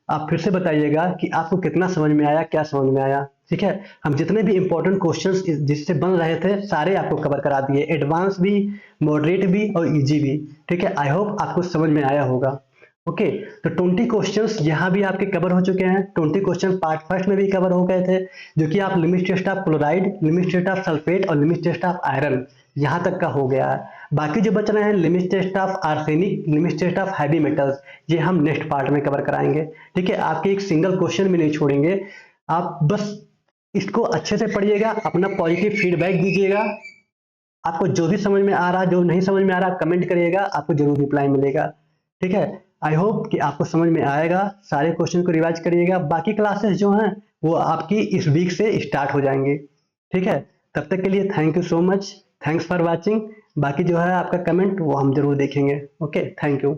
आप फिर से बताइएगा कि आपको कितना समझ में आया, क्या समझ में आया। ठीक है, हम जितने भी इंपॉर्टेंट क्वेश्चंस जिससे बन रहे थे सारे आपको कवर करा दिए, एडवांस भी, मॉडरेट भी और इजी भी। ठीक है, आई होप आपको समझ में आया होगा। ओके, तो 20 क्वेश्चंस यहाँ भी आपके कवर हो चुके हैं। 20 क्वेश्चन पार्ट फर्स्ट में भी कवर हो गए थे, जो कि आप limit test of chloride, limit test of sulphate और लिमिट टेस्ट ऑफ आयरन यहाँ तक का हो गया है। बाकी जो बच रहे हैं limit test of arsenic, limit test of heavy metals, ये हम नेक्स्ट पार्ट में कवर कराएंगे। ठीक है, आपके एक सिंगल क्वेश्चन भी नहीं छोड़ेंगे। आप बस इसको अच्छे से पढ़िएगा, अपना पॉजिटिव फीडबैक दीजिएगा। आपको जो भी समझ में आ रहा, जो नहीं समझ में आ रहा, कमेंट करिएगा, आपको जरूर रिप्लाई मिलेगा। ठीक है, आई होप कि आपको समझ में आएगा। सारे क्वेश्चन को रिवाइज करिएगा। बाकी क्लासेस जो हैं वो आपकी इस वीक से स्टार्ट हो जाएंगी। ठीक है, तब तक के लिए thank you so much, thanks for watching. बाकी जो है आपका कमेंट वो हम जरूर देखेंगे। Okay, thank you.